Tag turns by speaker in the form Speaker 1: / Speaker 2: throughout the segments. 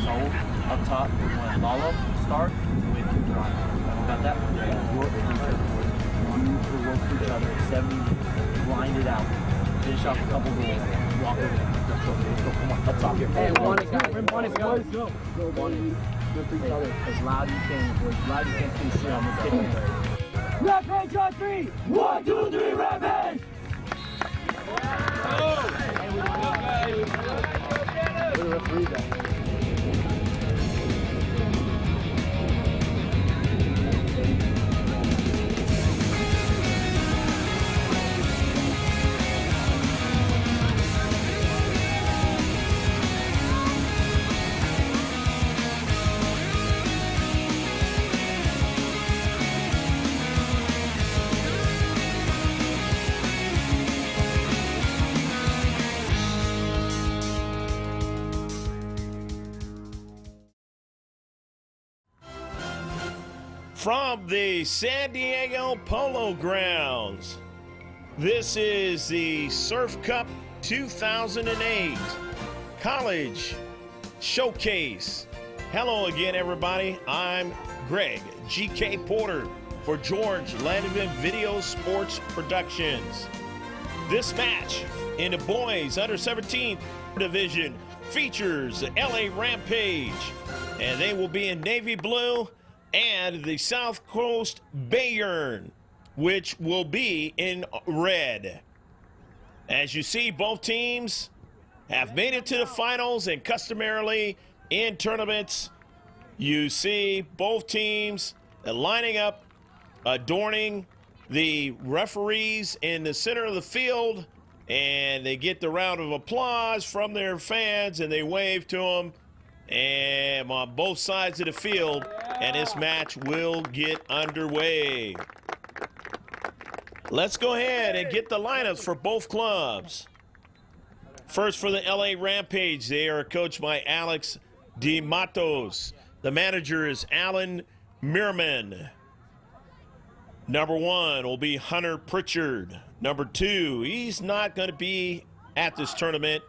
Speaker 1: Saul. Up top, we're going Lalo, start with Ryan. Got that? Yeah. Work for each other. Work for each other. 70 minutes. Grind it out. Finish off a couple goals. Walk over there. Let's go. Come on. Up top here. Hey, want it, guys. Want it, guys. Go. Want it. Good for each other. As loud as you can. As loud as you can. Please shit on this kid. Rampage on 3. 1, 2, 3, Rampage! Where the referee's at?
Speaker 2: From the San Diego Polo Grounds, this is the Surf Cup 2008 College Showcase. Hello again, everybody. I'm Greg G.K. Porter for George Landington Video Sports Productions. This match in the boys under 17 division features the LA Rampage, and they will be in navy blue, and the South Coast Bayern, which will be in red. As you see, both teams have made it to the finals, and customarily in tournaments, you see both teams lining up, adorning the referees in the center of the field, and they get the round of applause from their fans, and they wave to them, and on both sides of the field, and this match will get underway. Let's go ahead and get the lineups for both clubs. First, for the LA Rampage, they are coached by Alex DeMatos. The manager is Alan Meerman. Number 1 will be Hunter Pritchard. Number 2, he's not going to be at this tournament.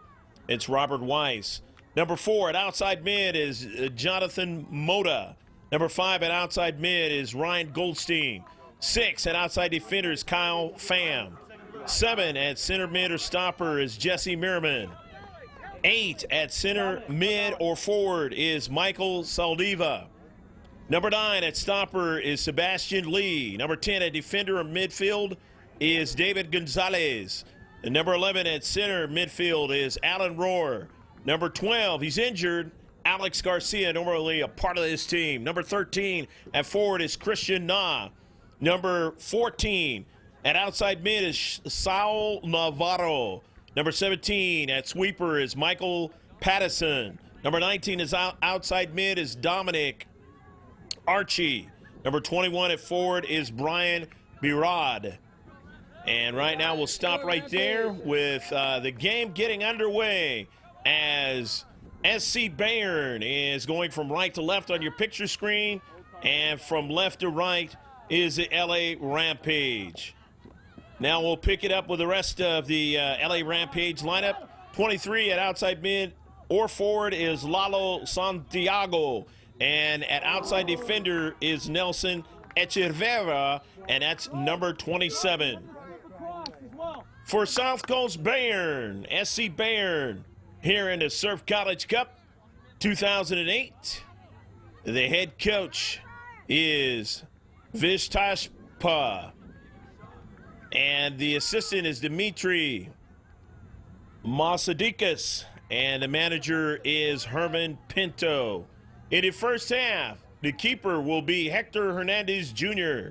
Speaker 2: It's Robert Weiss. Number 4 at outside mid is Jonathan Moda. Number 5 at outside mid is Ryan Goldstein. 6 at outside defender is Kyle Pham. 7 at center mid or stopper is Jesse Merriman. 8 at center mid or forward is Michael Saldiva. Number 9 at stopper is Sebastian Lee. Number 10 at defender or midfield is David Gonzalez. And number 11 at center midfield is Alan Rohr. Number 12, he's injured, Alex Garcia, normally a part of this team. Number 13 at forward is Christian Na. Number 14 at outside mid is Saul Navarro. Number 17 at sweeper is Michael Pattison. Number 19 is outside mid is Dominic Archie. Number 21 at forward is Brian Birad. And right now we'll stop right there with the game getting underway, as SC Bayern is going from right to left on your picture screen, and from left to right is the LA Rampage. Now we'll pick it up with the rest of the LA Rampage lineup. 23 at outside mid or forward is Lalo Santiago, and at outside defender is Nelson Echeverria, and that's number 27. For South Coast Bayern, SC Bayern, here in the Surf College Cup 2008, the head coach is Vishtashpa, and the assistant is Dimitri Masadikas, and the manager is Herman Pinto. In the first half, the keeper will be Hector Hernandez Jr.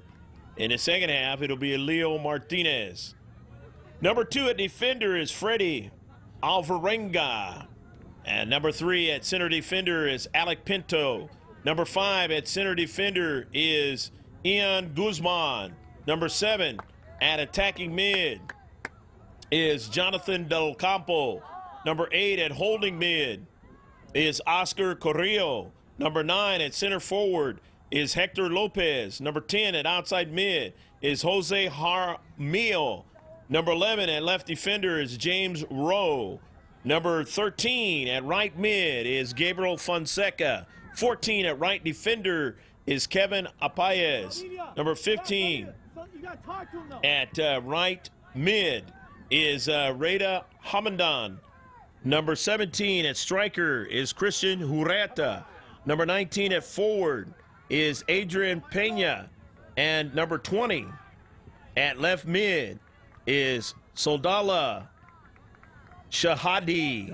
Speaker 2: In the second half, it'll be Leo Martinez. Number 2 at defender is Freddie Alvarenga. And number 3 at center defender is Alec Pinto. Number 5 at center defender is Ian Guzman. Number 7 at attacking mid is Jonathan Del Campo. Number 8 at holding mid is Oscar Corrillo. Number 9 at center forward is Hector Lopez. Number 10 at outside mid is Jose Jaramillo. Number 11 at left defender is James Rowe. Number 13 at right mid is Gabriel Fonseca. 14 at right defender is Kevin Apayez. Number 15 at right mid is Reda Hamandan. Number 17 at striker is Christian Hureta. Number 19 at forward is Adrian Pena. And number 20 at left mid is Soldala Shahadi.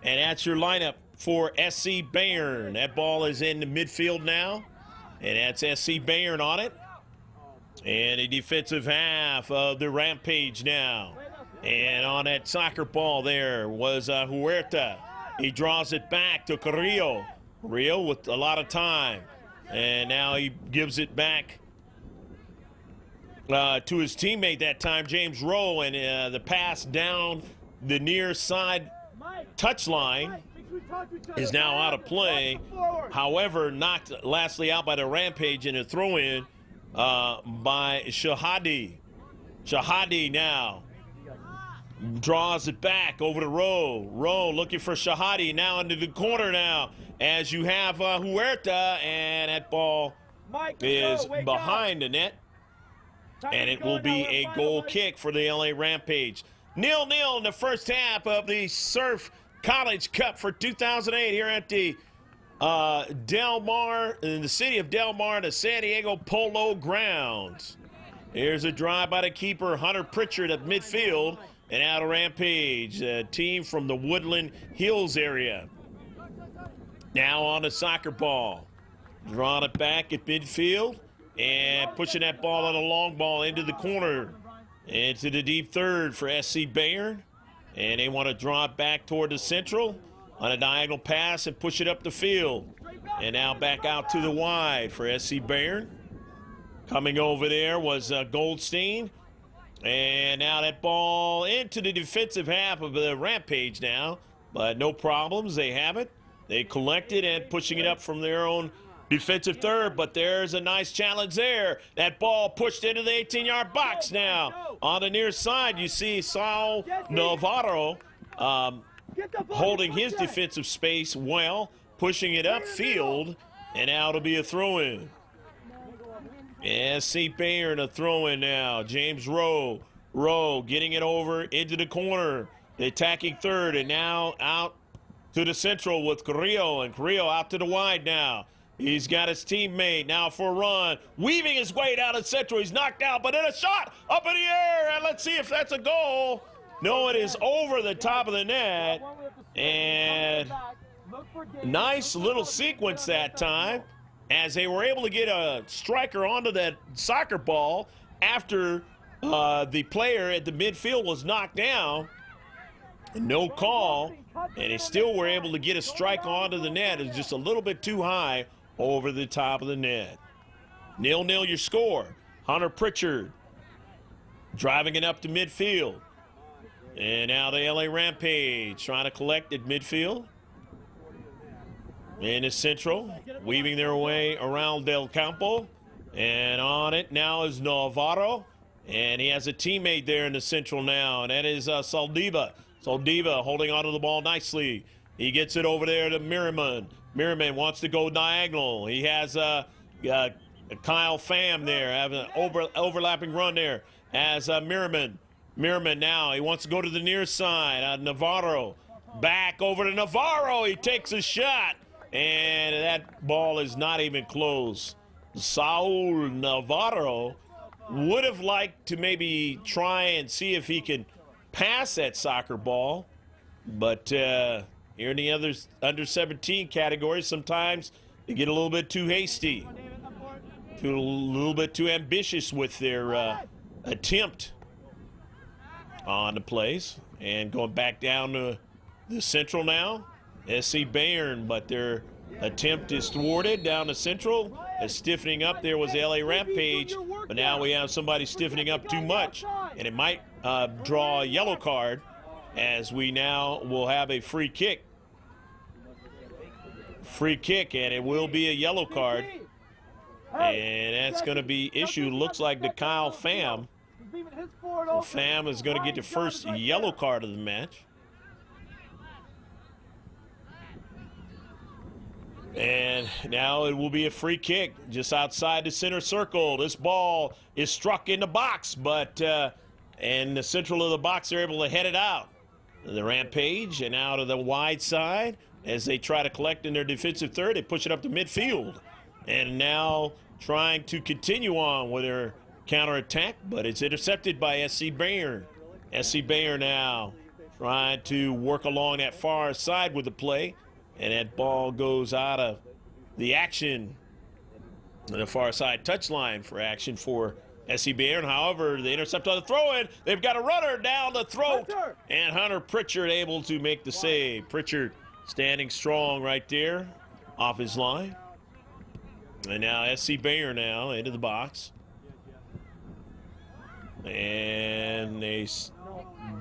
Speaker 2: And that's your lineup for SC Bayern. That ball is in the midfield now. And that's SC Bayern on it. And the defensive half of the Rampage now. And on that soccer ball there was Huerta. He draws it back to Carrillo. Carrillo with a lot of time. And now he gives it back to his teammate that time, James Rowe. And the pass down the near side touchline is now out of play. However, knocked lastly out by the Rampage in a throw-in by Shahadi. Shahadi now draws it back over to Rowe. Rowe looking for Shahadi now into the corner now as you have Huerta, and that ball is behind the net. And it will be a goal kick for the LA Rampage. 0-0 in the first half of the Surf College Cup for 2008 here at the Del Mar, in the city of Del Mar, the San Diego Polo Grounds. Here's a drive by the keeper, Hunter Pritchard at midfield, and out of Rampage, a team from the Woodland Hills area. Now on the soccer ball. Drawing it back at midfield and pushing that ball on a long ball into the corner. Into the deep third for SC Bayern. And they want to draw it back toward the central on a diagonal pass and push it up the field. And now back out to the wide for SC Bayern. Coming over there was Goldstein. And now that ball into the defensive half of the Rampage now. But no problems. They have it. They collect it and pushing it up from their own defensive third. But there's a nice challenge there. That ball pushed into the 18-yard box now. On the near side, you see Saul Navarro holding his defensive space well, pushing it upfield, and now it'll be a throw-in. SC Bayern a throw-in now. James Rowe. Rowe getting it over into the corner. The attacking third, and now out to the central with Carrillo, and Carrillo out to the wide now. He's got his teammate now for a run. Weaving his way down the central. He's knocked out, but then a shot up in the air, and let's see if that's a goal. No, it is over the top of the net. And nice little sequence that time, as they were able to get a striker onto that soccer ball after the player at the midfield was knocked down. No call, and they still were able to get a strike onto the net. It's just a little bit too high over the top of the net. 0-0 your score. Hunter Pritchard driving it up to midfield. And now the LA Rampage trying to collect at midfield. In the central, weaving their way around Del Campo. And on it now is Navarro. And he has a teammate there in the central now, and that is Saldiva. Saldiva holding onto the ball nicely. He gets it over there to Merriman. Merriman wants to go diagonal. He has Kyle Pham there, having an overlapping run there as Merriman. Merriman now, he wants to go to the near side. Navarro back over to Navarro. He takes a shot, and that ball is not even close. Saul Navarro would have liked to maybe try and see if he can pass that soccer ball, but here in the under 17 category, sometimes they get a little bit too hasty, a little bit too ambitious with their attempt on the plays. And going back down to the central now, SC Bayern, but their attempt is thwarted down the central. Stiffening up there was the LA Rampage, but now we have somebody stiffening up too much, and it might draw a yellow card, as we now will have a free kick. Free kick, and it will be a yellow card. And that's going to be issued, looks like, to Kyle Pham. So Pham is going to get the first yellow card of the match. And now it will be a free kick just outside the center circle. This ball is struck in the box, but in the central of the box, they're able to head it out. The Rampage and out of the wide side as they try to collect in their defensive third. They push it up to midfield. And now trying to continue on with their counterattack, but it's intercepted by SC Bayern. SC Bayern now trying to work along that far side with the play. And that ball goes out of the action. The far side touchline for action for SC Bayern. However, the intercept on the throw-in. They've got a runner down the throat. And Hunter Pritchard able to make the save. Pritchard standing strong right there off his line. And now SC Bayern now into the box. And they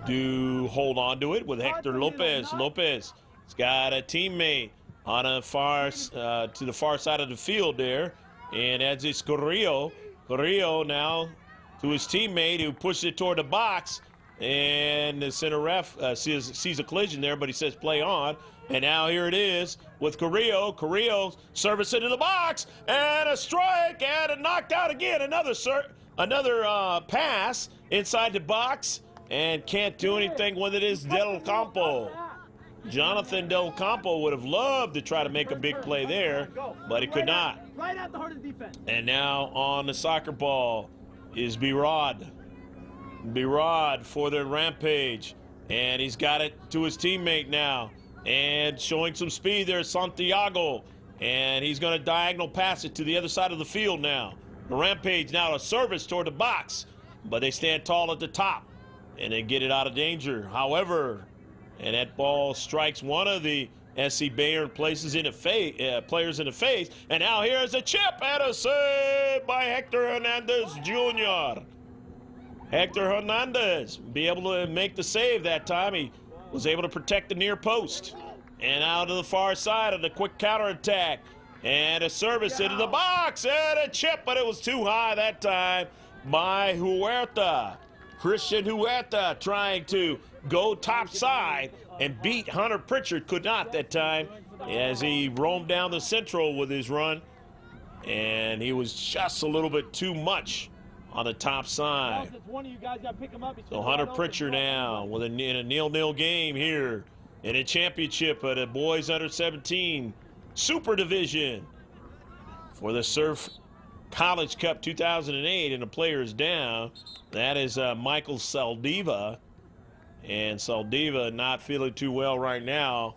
Speaker 2: do hold on to it with Hector Lopez. Lopez has got a teammate on a to the far side of the field there. And as it's Carrillo. Carrillo now to his teammate who pushed it toward the box. And the center ref sees a collision there, but he says play on. And now here it is with Carrillo. Carrillo service into the box. And a strike and a knockdown again. Another pass inside the box. And can't do anything with it is Del Campo. Jonathan Del Campo would have loved to try to make a big play there, but he could not.
Speaker 1: Right at the heart of the defense.
Speaker 2: And now on the soccer ball is Birad. Birad for the Rampage. And he's got it to his teammate now. And showing some speed there, Santiago. And he's going to diagonal pass it to the other side of the field now. The Rampage now a service toward the box, but they stand tall at the top. And they get it out of danger. However, and that ball strikes one of the SC Bayern players in the face. And now here's a chip and a save by Hector Hernandez Jr. Hector Hernandez be able to make the save that time. He was able to protect the near post. And out to the far side of the quick counterattack. And a service into the box and a chip, but it was too high that time by Huerta. Christian Huerta trying to go top side and beat Hunter Pritchard. Could not that time as he roamed down the central with his run. And he was just a little bit too much on the top side. So Hunter Pritchard now with in a 0-0 game here in a championship at a boys under 17 Super Division for the Surf College Cup 2008, and the players down. That is Michael Saldiva. And Saldiva not feeling too well right now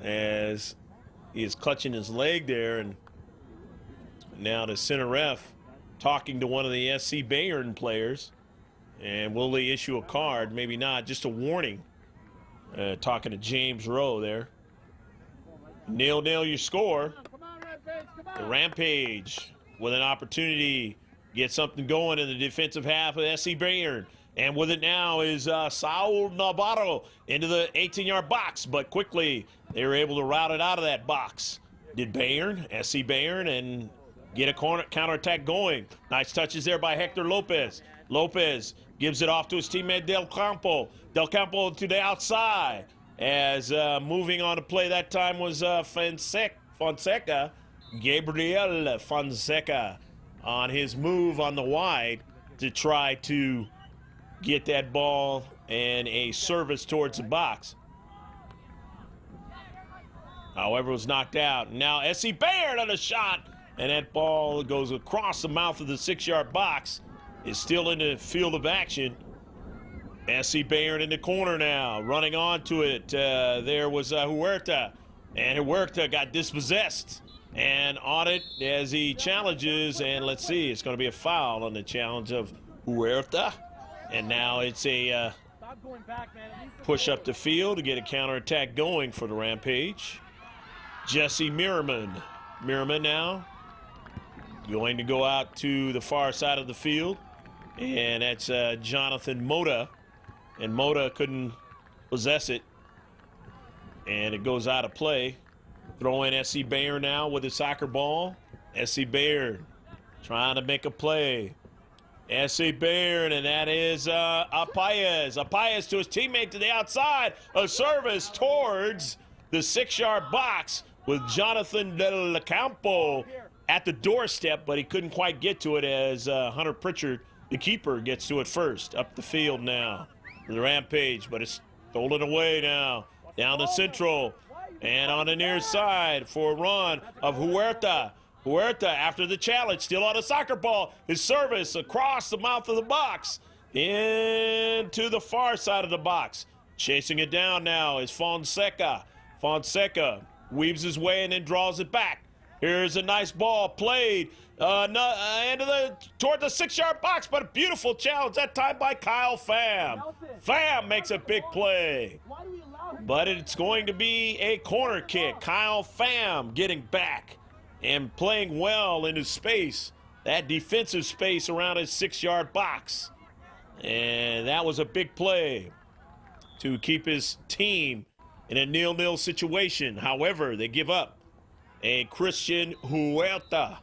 Speaker 2: as he is clutching his leg there. And now the center ref talking to one of the SC Bayern players. And will they issue a card? Maybe not, just a warning. Talking to James Rowe there. 0-0 your score. The Rampage with an opportunity to get something going in the defensive half of SC Bayern. And with it now is Saul Navarro into the 18-yard box. But quickly, they were able to route it out of that box. Did Bayern, SC Bayern, and get a counterattack going. Nice touches there by Hector Lopez. Lopez gives it off to his teammate Del Campo. Del Campo to the outside. As moving on to play that time was Fonseca. Gabriel Fonseca on his move on the wide to try to get that ball and a service towards the box. However, it was knocked out. Now SC Bayern on a shot, and that ball goes across the mouth of the 6-yard box. Is still in the field of action. SC Bayern in the corner now, running onto it. There was Huerta, and Huerta got dispossessed. And on it as he challenges, and let's see, it's going to be a foul on the challenge of Huerta. And now it's a push up the field to get a counterattack going for the Rampage. Jesse Merriman. Merriman now going to go out to the far side of the field. And that's Jonathan Mota. And Mota couldn't possess it. And it goes out of play. Throw in SC Bayern now with the soccer ball. SC Bayern trying to make a play. SC Bayern, and that is Apayez. Apayez to his teammate to the outside. A service towards the 6-yard box with Jonathan Del Campo at the doorstep, but he couldn't quite get to it as Hunter Pritchard, the keeper, gets to it first. Up the field now for the Rampage, but it's stolen away now. Down the central and on the near side for a run of Huerta. Huerta, after the challenge, still on a soccer ball. His service across the mouth of the box into the far side of the box. Chasing it down now is Fonseca. Fonseca weaves his way and then draws it back. Here's a nice ball played toward the 6-yard box, but a beautiful challenge that time by Kyle Pham. Pham makes a big play, but it's going to be a corner kick. Kyle Pham getting back and playing well in his space, that defensive space around his 6-yard box. And that was a big play to keep his team in a 0-0 situation. However, they give up a Christian Huerta,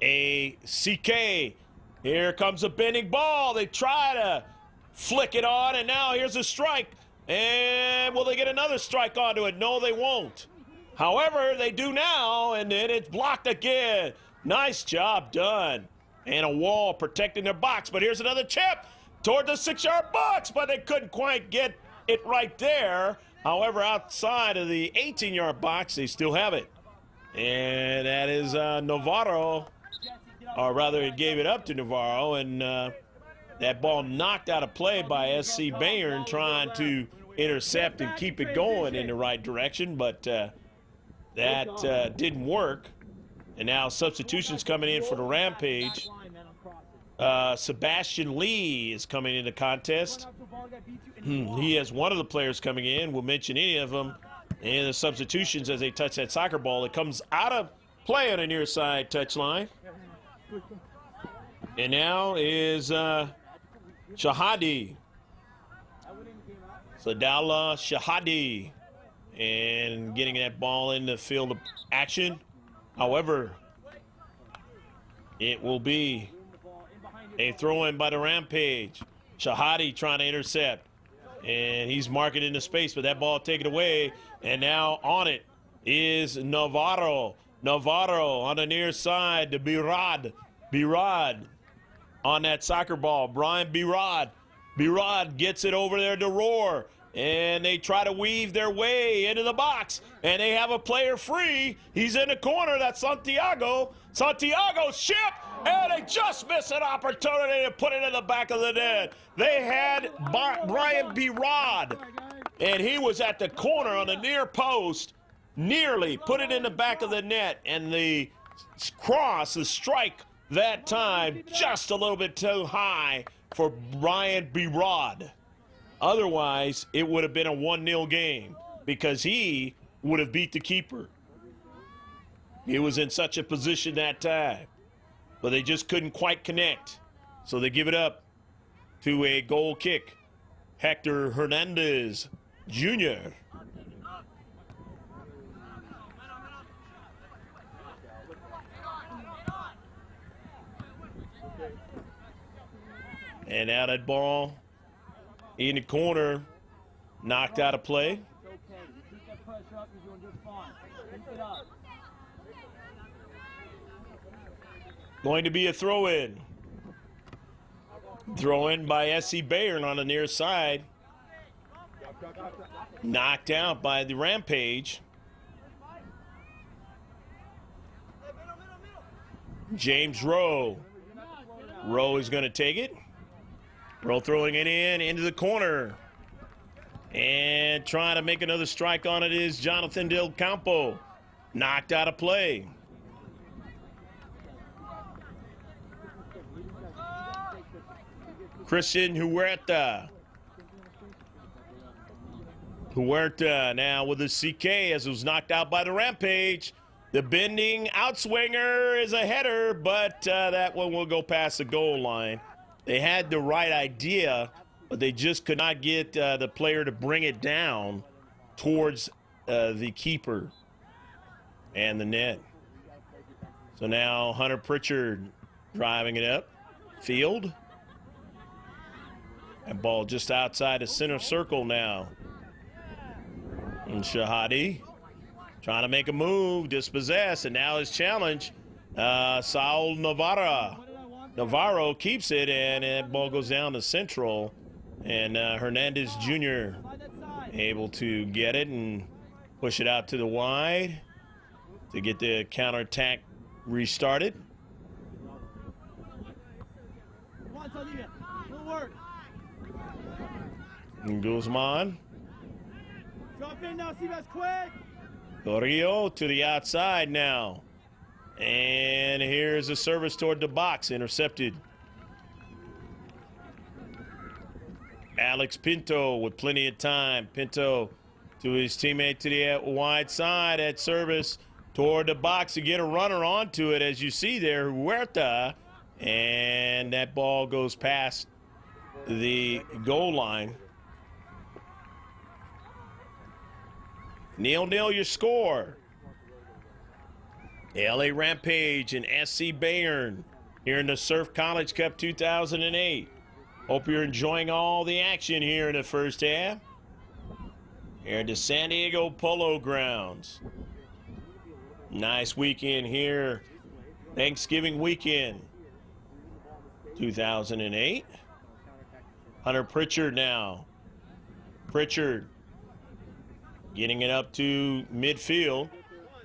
Speaker 2: a CK. Here comes a bending ball. They try to flick it on, and now here's a strike. And will they get another strike onto it? No, they won't. However, they do now, and then it's blocked again. Nice job done. And a wall protecting their box. But here's another chip toward the 6-yard box, but they couldn't quite get it right there. However, outside of the 18-yard box, they still have it. And that is Navarro, or rather, it gave it up to Navarro, and that ball knocked out of play by SC Bayern, trying to intercept and keep it going in the right direction, but that didn't work. And now substitutions coming in for the Rampage. Sebastian Lee is coming into contest. He has one of the players coming in. We'll mention any of them in the substitutions as they touch that soccer ball. It comes out of play on the near side touchline. And now is Shahadi. Sadala Shahadi. And getting that ball in the field of action. However, it will be a throw-in by the Rampage. Shahadi trying to intercept. And he's marking into space, but that ball taken away. And now on it is Navarro. Navarro on the near side to Birad. Birad on that soccer ball. Brian Birad. Birad gets it over there to Roar. And they try to weave their way into the box. And they have a player free. He's in the corner. That's Santiago. Santiago's chip. And they just miss an opportunity to put it in the back of the net. They had Brian Birad. And he was at the corner on the near post. Nearly put it in the back of the net. And the cross, the strike that time, just a little bit too high for Brian Birad. Otherwise, it would have been a 1-0 game because he would have beat the keeper. He was in such a position that time, but they just couldn't quite connect. So they give it up to a goal kick. Hector Hernandez Jr. And now that ball in the corner, knocked out of play. Going to be a throw-in. Throw-in by SC Bayern on the near side. Knocked out by the Rampage. James Rowe. Rowe is going to take it. Rowe throwing it into the corner. And trying to make another strike on it is Jonathan Del Campo. Knocked out of play. Christian Huerta. Huerta now with a CK as it was knocked out by the Rampage. The bending outswinger is a header, but that one will go past the goal line. They had the right idea, but they just could not get the player to bring it down towards the keeper and the net. So now Hunter Pritchard driving it up field. That ball just outside the center circle now. And Shahadi trying to make a move, dispossess, and now his challenge, Saul Navarro keeps it, and that ball goes down to Central, and Hernandez Jr. able to get it and push it out to the wide to get the counterattack restarted. And Guzman.
Speaker 1: Drop in now, Sivas, quick!
Speaker 2: Carrillo to the outside now. And here's a service toward the box, intercepted. Alex Pinto with plenty of time. Pinto to his teammate to the wide side at service toward the box to get a runner onto it, as you see there, Huerta. And that ball goes past the goal line. 0-0 your score. LA Rampage and SC Bayern here in the Surf College Cup 2008. Hope you're enjoying all the action here in the first half. Here at the San Diego Polo Grounds. Nice weekend here. Thanksgiving weekend 2008. Hunter Pritchard now. Pritchard getting it up to midfield.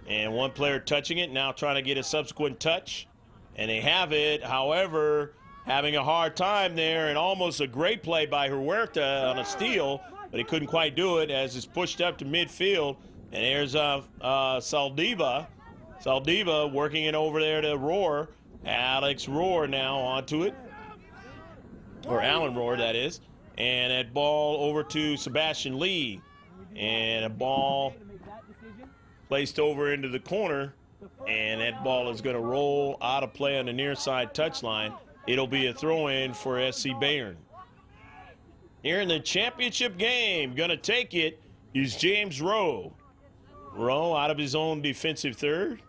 Speaker 2: And one player touching it, now trying to get a subsequent touch. And they have it, however, having a hard time there, and almost a great play by Huerta on a steal, but he couldn't quite do it as it's pushed up to midfield. And there's Saldiva. Saldiva working it over there to Rohr. Alex Rohr now onto it. Or Alan Rohr, that is. And that ball over to Sebastian Lee. And a ball placed over into the corner, and that ball is going to roll out of play on the near side touchline. It'll be a throw-in for SC Bayern. Here in the championship game, going to take it is James Rowe. Rowe out of his own defensive third.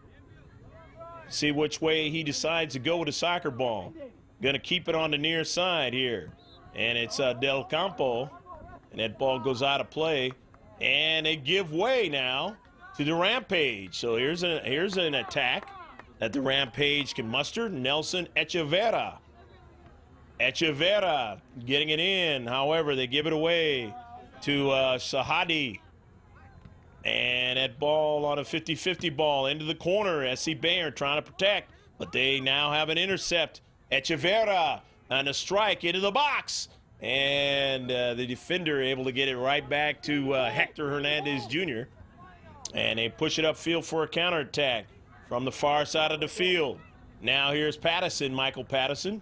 Speaker 2: See which way he decides to go with the soccer ball. Going to keep it on the near side here. And it's Del Campo, and that ball goes out of play. And they give way now to the Rampage. So here's an attack that the Rampage can muster. Nelson Echeverra. Echeverra getting it in. However, they give it away to Sahadi. And that ball on a 50-50 ball into the corner. SC Bayern trying to protect, but they now have an intercept. Echeverra and a strike into the box. And the defender able to get it right back to Hector Hernandez Jr. And they push it upfield for a counterattack from the far side of the field. Now here's Pattison, Michael Pattison.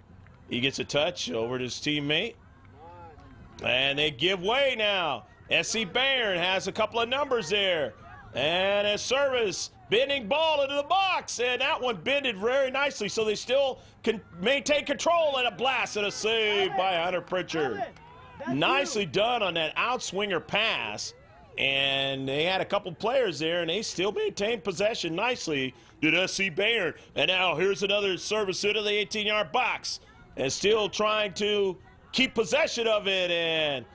Speaker 2: He gets a touch over to his teammate. And they give way now. SC Bayern has a couple of numbers there. And a service, bending ball into the box. And that one bended very nicely, so they still can maintain control, and a blast and a save by Hunter Pritchard. Nicely done on that outswinger pass. And they had a couple players there, and they still maintained possession nicely. Did SC Bayern. And now here's another service into the 18-yard box. And still trying to keep possession of it. And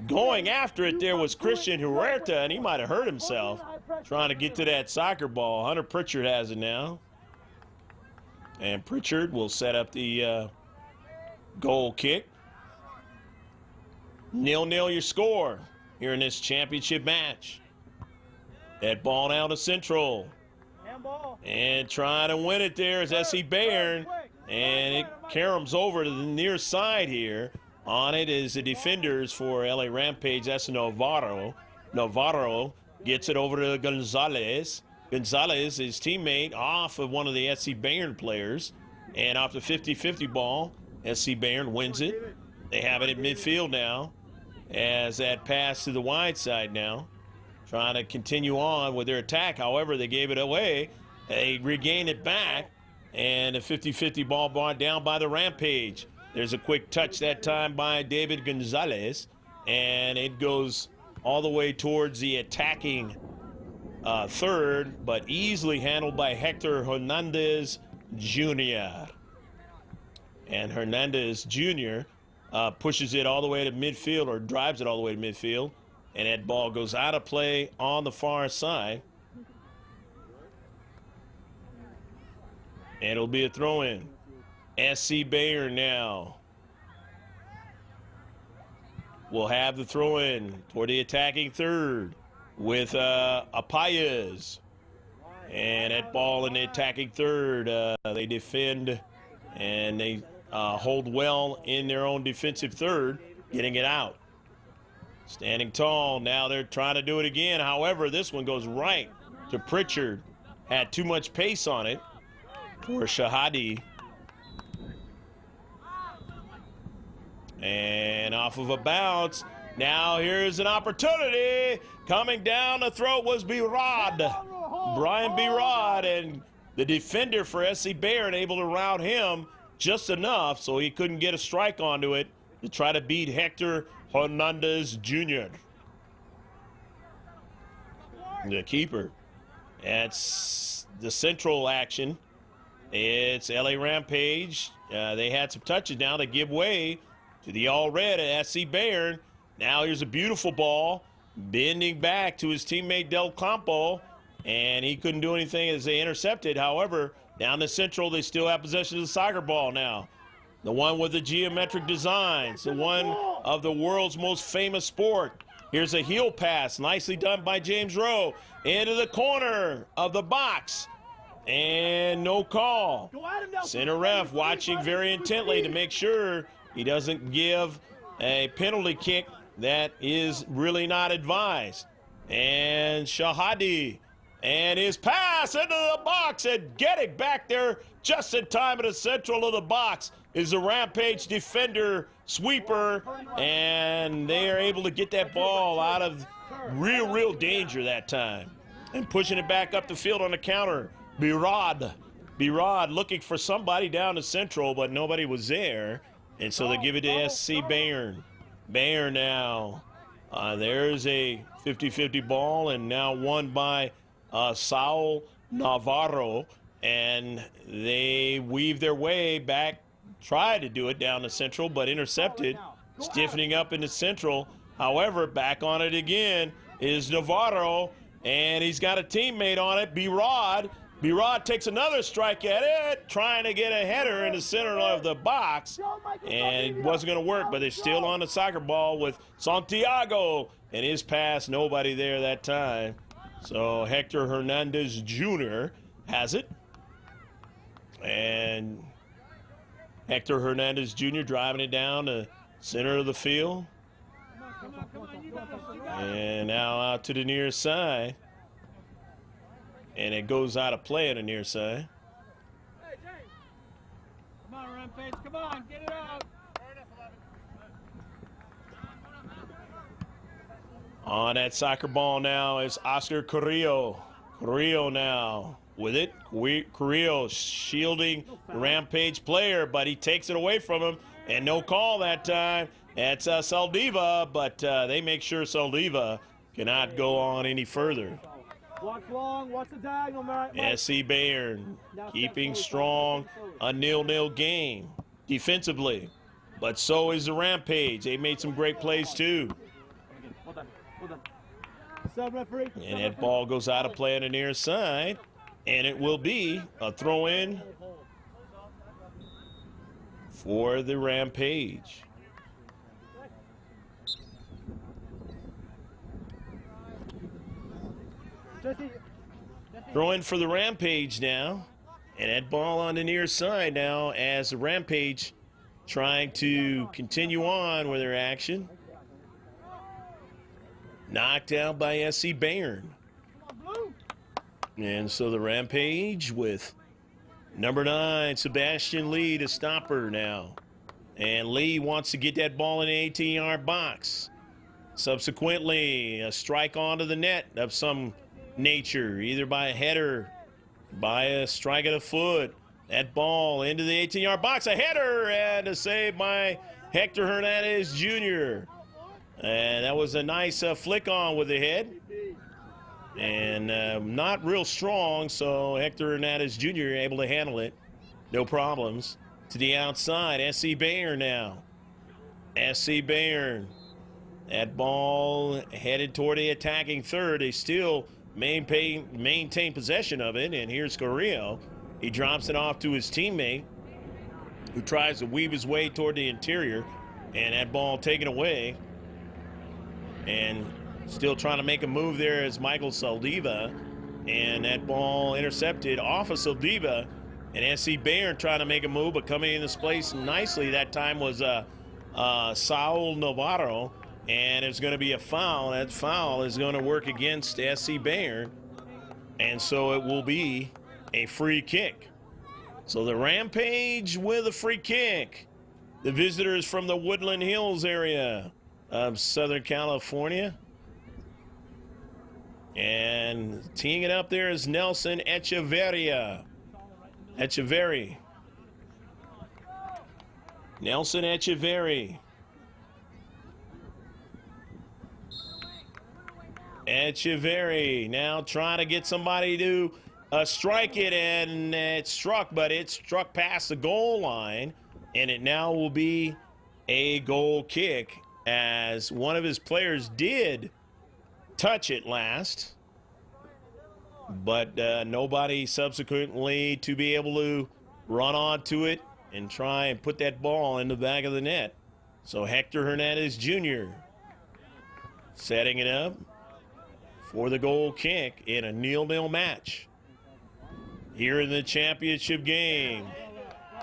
Speaker 2: going after it there was Christian Huerta, and he might have hurt himself trying to get to that soccer ball. Hunter Pritchard has it now. And Pritchard will set up the goal kick. 0-0 your score here in this championship match. That ball down to Central. And trying to win it there is SC Bayern. And it caroms over to the near side here. On it is the defenders for LA Rampage. That's Navarro. Navarro gets it over to Gonzalez. Gonzalez, his teammate, off of one of the SC Bayern players. And off the 50-50 ball, SC Bayern wins it. They have it at midfield now as that pass to the wide side now. Trying to continue on with their attack. However, they gave it away. They regained it back. And a 50-50 ball brought down by the Rampage. There's a quick touch that time by David Gonzalez. And it goes all the way towards the attacking third, but easily handled by Hector Hernandez Jr. And Hernandez Jr. Pushes it all the way to midfield, or drives it all the way to midfield. And that ball goes out of play on the far side. And it'll be a throw-in. SC Bayern now will have the throw-in toward the attacking third with Apayas. And that ball in the attacking third, they defend and they hold well in their own defensive third, getting it out. Standing tall, now they're trying to do it again. However, this one goes right to Pritchard. Had too much pace on it for Shahadi. And off of a bounce. Now here's an opportunity. Coming down the throat was Birad. Brian Birad, and the defender for SC Bayern able to rout him just enough so he couldn't get a strike onto it to try to beat Hector Hernandez Jr. The keeper. That's the central action. It's LA Rampage. They had some touches now. They give way to the all-red at SC Bayern. Now here's a beautiful ball. Bending back to his teammate Del Campo. And he couldn't do anything as they intercepted. However, down the central, they still have possession of the soccer ball now. The one with the geometric designs. The one of the world's most famous sport. Here's a heel pass. Nicely done by James Rowe. Into the corner of the box. And no call. Center ref watching very intently to make sure he doesn't give a penalty kick that is really not advised. And Shahadi. And his pass into the box and getting back there just in time in the central of the box is the Rampage defender sweeper. And they are able to get that ball out of real danger that time. And pushing it back up the field on the counter. Birad looking for somebody down the central, but nobody was there. And so they give it to SC Bayern. Bayern now. There's a 50-50 ball and now won by Saul Navarro, and they weave their way back, try to do it down the central, but intercepted, stiffening up in the central. However, back on it again is Navarro, and he's got a teammate on it, Birad. Birad takes another strike at it, trying to get a header in the center of the box, and it wasn't going to work, but they're still on the soccer ball with Santiago, and his pass, nobody there that time. So Hector Hernandez Jr. has it. And Hector Hernandez Jr. driving it down the center of the field. And now out to the near side. And it goes out of play on the near side.
Speaker 3: Come on, Rampage, come on, get it out.
Speaker 2: On that soccer ball now is Oscar Carrillo. Carrillo now with it. Carrillo shielding the Rampage player, but he takes it away from him. And no call that time. That's Saldiva, but they make sure Saldiva cannot go on any further.
Speaker 1: Watch long, watch the diagonal, Mike.
Speaker 2: SC Bayern keeping strong, a 0-0 game defensively. But so is the Rampage. They made some great plays too. And that ball goes out of play on the near side. And it will be a throw-in for the Rampage. Throw in for the Rampage now. And that ball on the near side now as the Rampage trying to continue on with their action. Knocked out by SC Bayern. And so the Rampage with number 9, Sebastian Lee, to stopper now. And Lee wants to get that ball in the 18-yard box. Subsequently, a strike onto the net of some nature, either by a header, by a strike of the foot. That ball into the 18-yard box, a header, and a save by Hector Hernandez Jr. And that was a nice flick on with the head. And not real strong, so Hector Hernandez Jr. able to handle it. No problems. To the outside, SC Bayern now. SC Bayern. That ball headed toward the attacking third. They still maintain possession of it, and here's Carrillo. He drops it off to his teammate, who tries to weave his way toward the interior, and that ball taken away. And still trying to make a move there is Michael Saldiva, and that ball intercepted off of Saldiva. And SC Bayern trying to make a move, but coming in this place nicely that time was Saul Navarro, and it's going to be a foul. That foul is going to work against SC Bayern, and so it will be a free kick. So the Rampage with a free kick. The visitors from the Woodland Hills area of Southern California. And teeing it up there is Nelson Echeverria. Nelson Echeverri. Echeverri now trying to get somebody to strike it, and it struck, but it struck past the goal line, and it now will be a goal kick as one of his players did touch it last, but nobody subsequently to be able to run onto it and try and put that ball in the back of the net. So Hector Hernandez Jr. setting it up for the goal kick in a 0-0 match here in the championship game.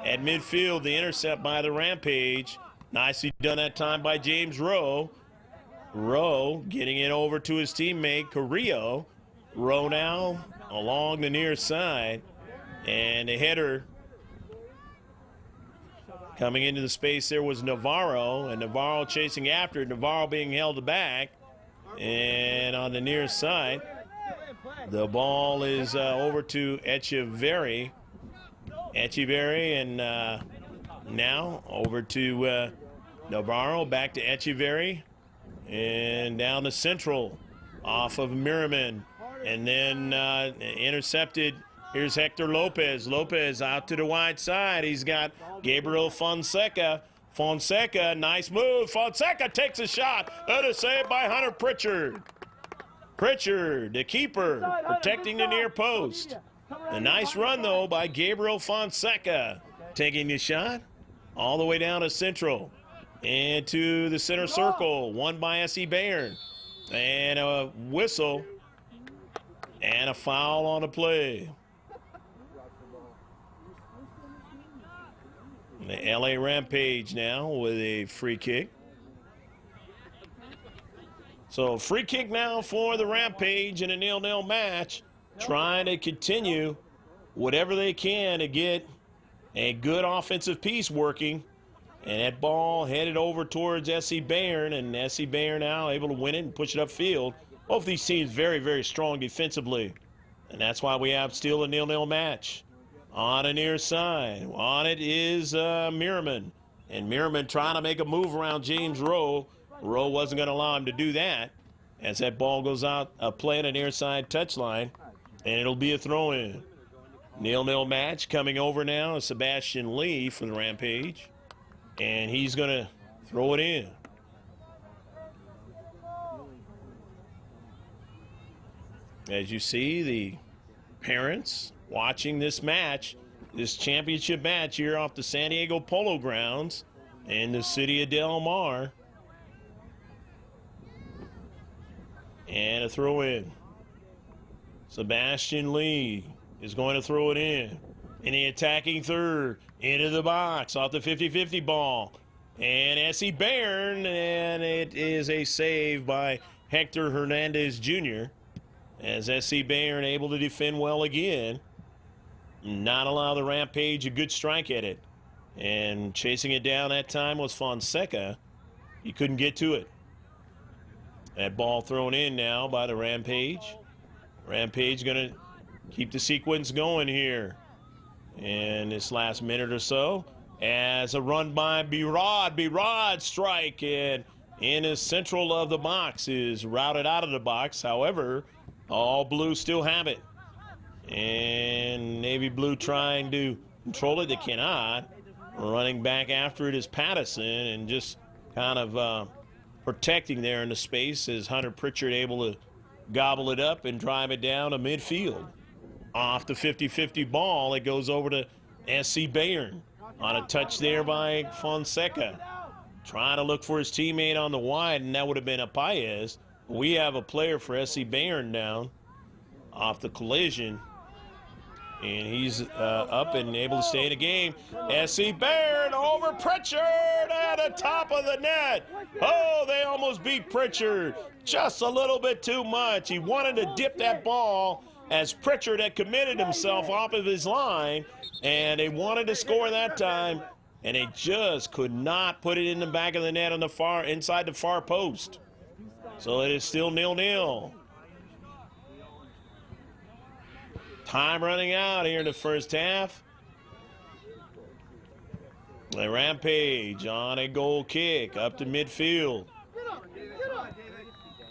Speaker 2: At midfield, the intercept by the Rampage. Nicely done that time by James Rowe. Rowe getting it over to his teammate Carrillo. Rowe now along the near side, and the header coming into the space there was Navarro, and Navarro chasing after it. Navarro being held back, and on the near side, the ball is over to Echeverri. And now over to Navarro, back to Echeverri, and down to Central off of Merriman, and then intercepted. Here's Hector Lopez. Lopez out to the wide side. He's got Gabriel Fonseca. Fonseca, nice move. Fonseca takes a shot. That is saved by Hunter Pritchard. Pritchard, the keeper, protecting the near post. A nice run, though, by Gabriel Fonseca. Taking the shot all the way down to Central. Into the center circle, won by SC Bayern. And a whistle and a foul on the play. The LA Rampage now with a free kick. So free kick now for the Rampage in a 0-0 match. Trying to continue whatever they can to get a good offensive piece working. And that ball headed over towards SC Bayern, and SC Bayern now able to win it and push it upfield. Both these teams very, very strong defensively. And that's why we have still a 0-0 match. On the near side, on it is Merriman. And Merriman trying to make a move around James Rowe. Rowe wasn't going to allow him to do that as that ball goes out, a play on the near side touchline, and it'll be a throw-in. 0-0 match coming over now is Sebastian Lee for the Rampage, and he's going to throw it in. As you see, the parents watching this match, this championship match here off the San Diego Polo Grounds in the city of Del Mar. And a throw in. Sebastian Lee is going to throw it in the attacking third, into the box, off the 50-50 ball. And SC Bayern, and it is a save by Hector Hernandez Jr. as SC Bayern able to defend well again. Not allow the Rampage a good strike at it. And chasing it down that time was Fonseca. He couldn't get to it. That ball thrown in now by the Rampage. Rampage going to keep the sequence going here in this last minute or so. As a run by Birad. Birad strike, and in the central of the box is routed out of the box. However, all blue still have it. And Navy Blue trying to control it. They cannot. Running back after it is Pattison, and just kind of protecting there in the space as Hunter Pritchard able to gobble it up and drive it down to midfield. off the 50-50 ball. It goes over to SC Bayern on a touch there by Fonseca. Trying to look for his teammate on the wide, and that would have been a Paez. We have a player for SC Bayern down off the collision. And he's up and able to stay in the game. SC Bayern over Pritchard at the top of the net. Oh, they almost beat Pritchard. Just a little bit too much. He wanted to dip that ball as Pritchard had committed himself off of his line. And they wanted to score that time. And they just could not put it in the back of the net on the far inside the far post. So it is still 0-0. Time running out here in the first half. The Rampage on a goal kick up to midfield.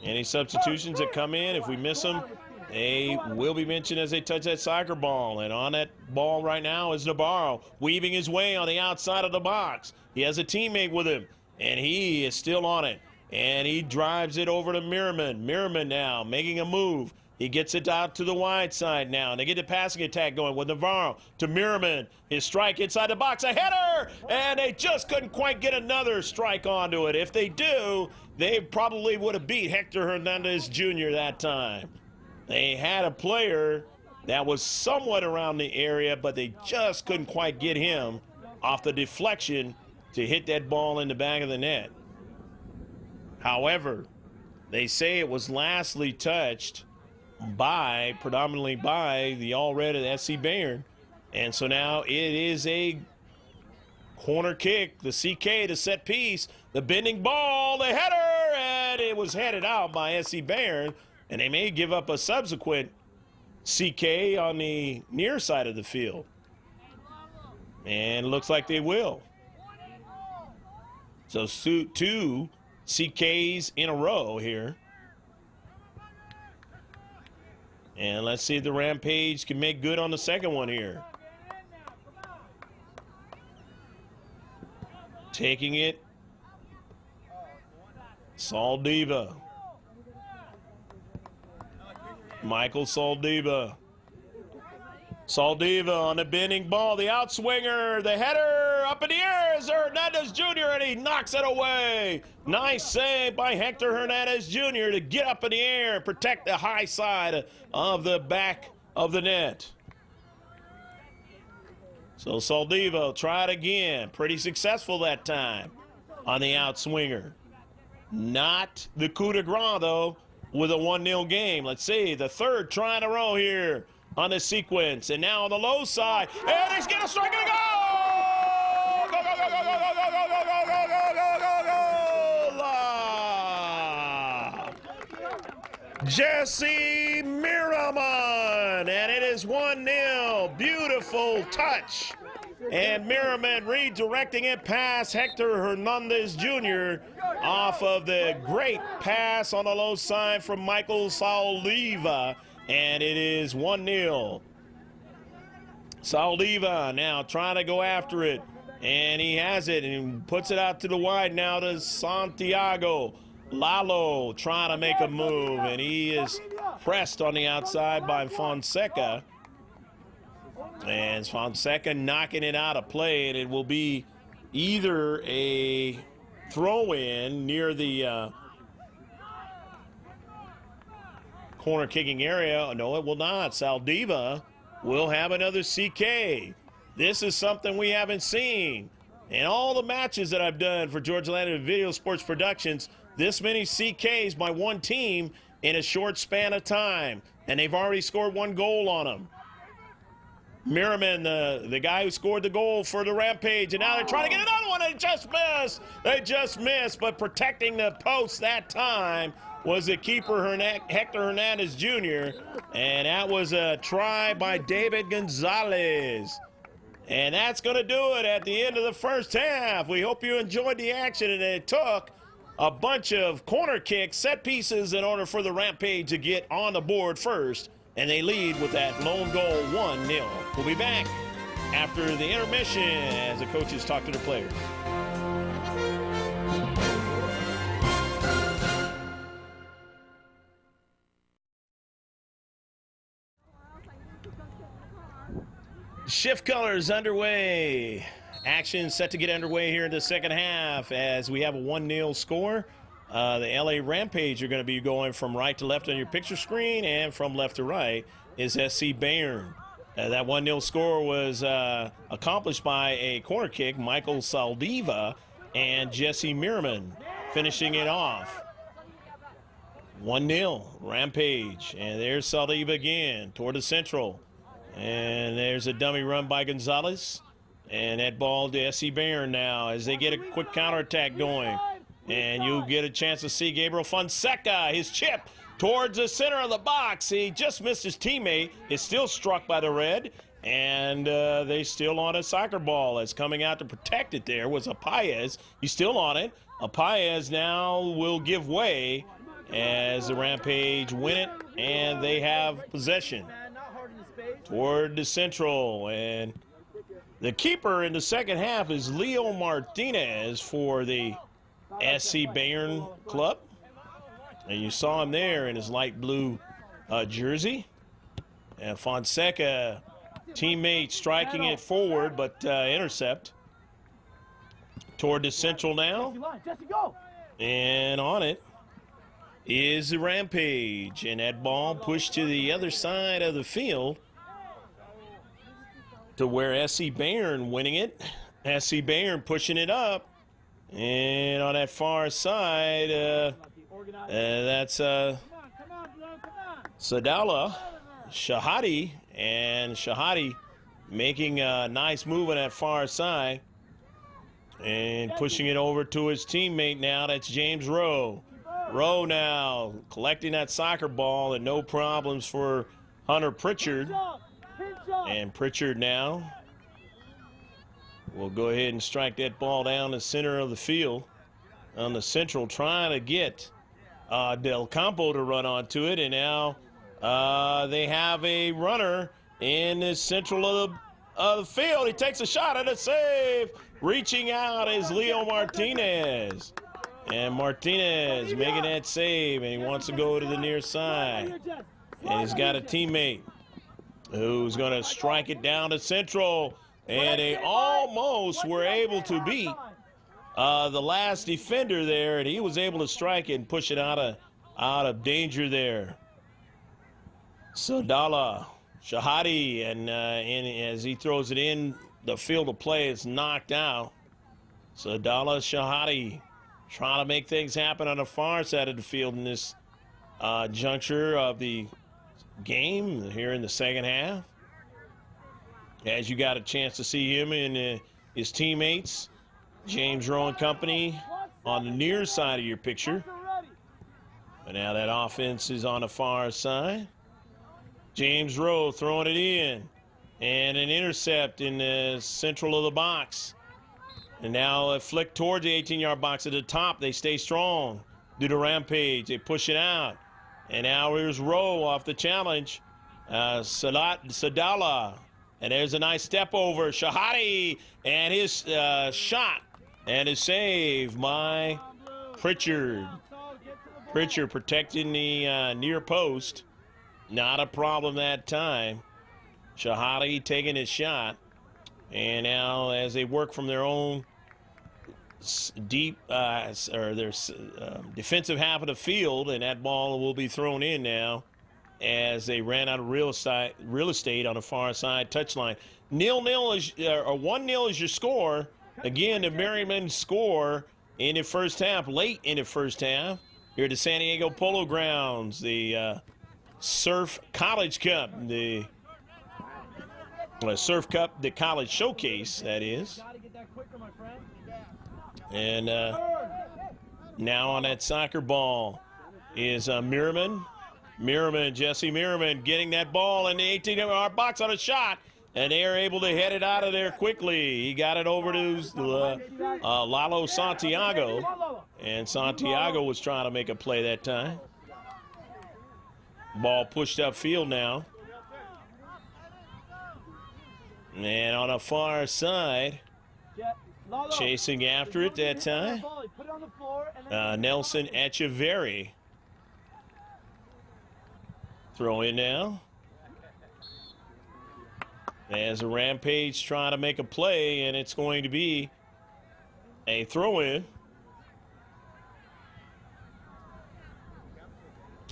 Speaker 2: Any substitutions that come in, if we miss them, they will be mentioned as they touch that soccer ball. And on that ball right now is Navarro, weaving his way on the outside of the box. He has a teammate with him, and he is still on it. And he drives it over to Merriman. Merriman now making a move. He gets it out to the wide side now. And they get the passing attack going with Navarro to Merriman. His strike inside the box, a header! And they just couldn't quite get another strike onto it. If they do, they probably would have beat Hector Hernandez Jr. that time. They had a player that was somewhat around the area, but they just couldn't quite get him off the deflection to hit that ball in the back of the net. However, they say it was lastly touched predominantly by the all-red at SC Bayern. And so now it is a corner kick, the CK, the set piece, the bending ball, the header, and it was headed out by SC Bayern. And they may give up a subsequent CK on the near side of the field. And it looks like they will. So 2 CKs in a row here. And let's see if the Rampage can make good on the second one here. Taking it, Saldiva. Michael Saldiva. Saldiva on the bending ball, the outswinger, the header up in the air is Hernandez Jr. and he knocks it away. Nice save by Hector Hernandez Jr. to get up in the air and protect the high side of the back of the net. So Saldiva will try it again. Pretty successful that time on the outswinger. Not the coup de grace, though, with a 1-0 game. Let's see, the third try in a row here on the sequence. And now on the low side, and he's going to strike it a goal! Go, go, go, go, go, go, go, go, go, go, go, go, go, go! Jesse Miraman, and it is 1-0. Beautiful touch. And Merriman redirecting it past Hector Hernandez Jr. off of the great pass on the low side from Michael Saldiva. And it is 1-0. Saldiva now trying to go after it. And he has it and puts it out to the wide now to Santiago. Lalo trying to make a move. And he is pressed on the outside by Fonseca. And Fonseca knocking it out of play, and it will be either a throw-in near the corner kicking area. No, it will not. Saldiva will have another CK. This is something we haven't seen. In all the matches that I've done for Georgia Atlanta Video Sports Productions, this many CKs by one team in a short span of time. And they've already scored 1 goal on them. Merriman, the guy who scored the goal for the Rampage, and now they're trying to get another one. They just missed. They just missed, but protecting the post that time was the keeper, Hector Hernandez Jr., and that was a try by David Gonzalez. And that's going to do it at the end of the first half. We hope you enjoyed the action, and it took a bunch of corner kicks, set pieces in order for the Rampage to get on the board first. And they lead with that lone goal, 1-0. We'll be back after the intermission as the coaches talk to their players. Shift colors underway. Action set to get underway here in the second half as we have a 1-0 score. The LA Rampage are going to be going from right to left on your picture screen, and from left to right is SC Bayern. That 1-0 score was accomplished by a corner kick, Michael Saldiva and Jesse Merriman finishing it off. 1-0 Rampage, and there's Saldiva again toward the central. And there's a dummy run by Gonzalez. And that ball to SC Bayern now as they get a quick counterattack going. And you'll get a chance to see Gabriel Fonseca, his chip towards the center of the box. He just missed his teammate. Is still struck by the red. And they still on a soccer ball. As coming out to protect it there was Apayez. He's still on it. Apayez now will give way as the Rampage win it. And they have possession toward the central. And the keeper in the second half is Leo Martinez for the SC Bayern club. And you saw him there in his light blue jersey. And Fonseca, teammate striking it forward, but intercept. Toward the central now. And on it is the Rampage. And that ball pushed to the other side of the field to where SC Bayern winning it. SC Bayern pushing it up. And on that far side, that's Sadala, Shahadi, and Shahadi making a nice move on that far side. And pushing it over to his teammate now, that's James Rowe. Rowe now collecting that soccer ball, and no problems for Hunter Pritchard. And Pritchard now will go ahead and strike that ball down the center of the field on the central, trying to get Del Campo to run onto it. And now they have a runner in the central of the field. He takes a shot and a save. Reaching out is Leo Martinez. And Martinez making that save, and he wants to go to the near side. And he's got a teammate who's going to strike it down to central. And they almost were able to beat the last defender there, and he was able to strike it and push it out of danger there. Sadala, Shahadi, and as he throws it in, the field of play is knocked out. Sadala, Shahadi trying to make things happen on the far side of the field in this juncture of the game here in the second half. As you got a chance to see him and his teammates, James Rowe and company, on the near side of your picture. And now that offense is on the far side. James Rowe throwing it in, and an intercept in the central of the box. And now a flick towards the 18-yard box at the top. They stay strong. Do the Rampage. They push it out. And now here's Rowe off the challenge. Sadala. And there's a nice step over. Shahadi. And his shot. And his save by Pritchard. Pritchard protecting the near post. Not a problem that time. Shahadi taking his shot. And now as they work from their own deep or their defensive half of the field, and that ball will be thrown in now as they ran out of real estate on the far side touchline. 0-0 is or 1-0 is your score. Again, the Merriman score in the first half, late in the first half, here at the San Diego Polo Grounds, the Surf College Cup, the Surf Cup, the College Showcase, that is. And now on that soccer ball is Merriman. Jesse Merriman getting that ball in the 18-yard box on a shot, and they are able to head it out of there quickly. He got it over to Lalo Santiago, and Santiago was trying to make a play that time. Ball pushed upfield now. And on the far side, chasing after it that time, Nelson Echeverry. Throw in now. As a Rampage trying to make a play, and it's going to be a throw-in.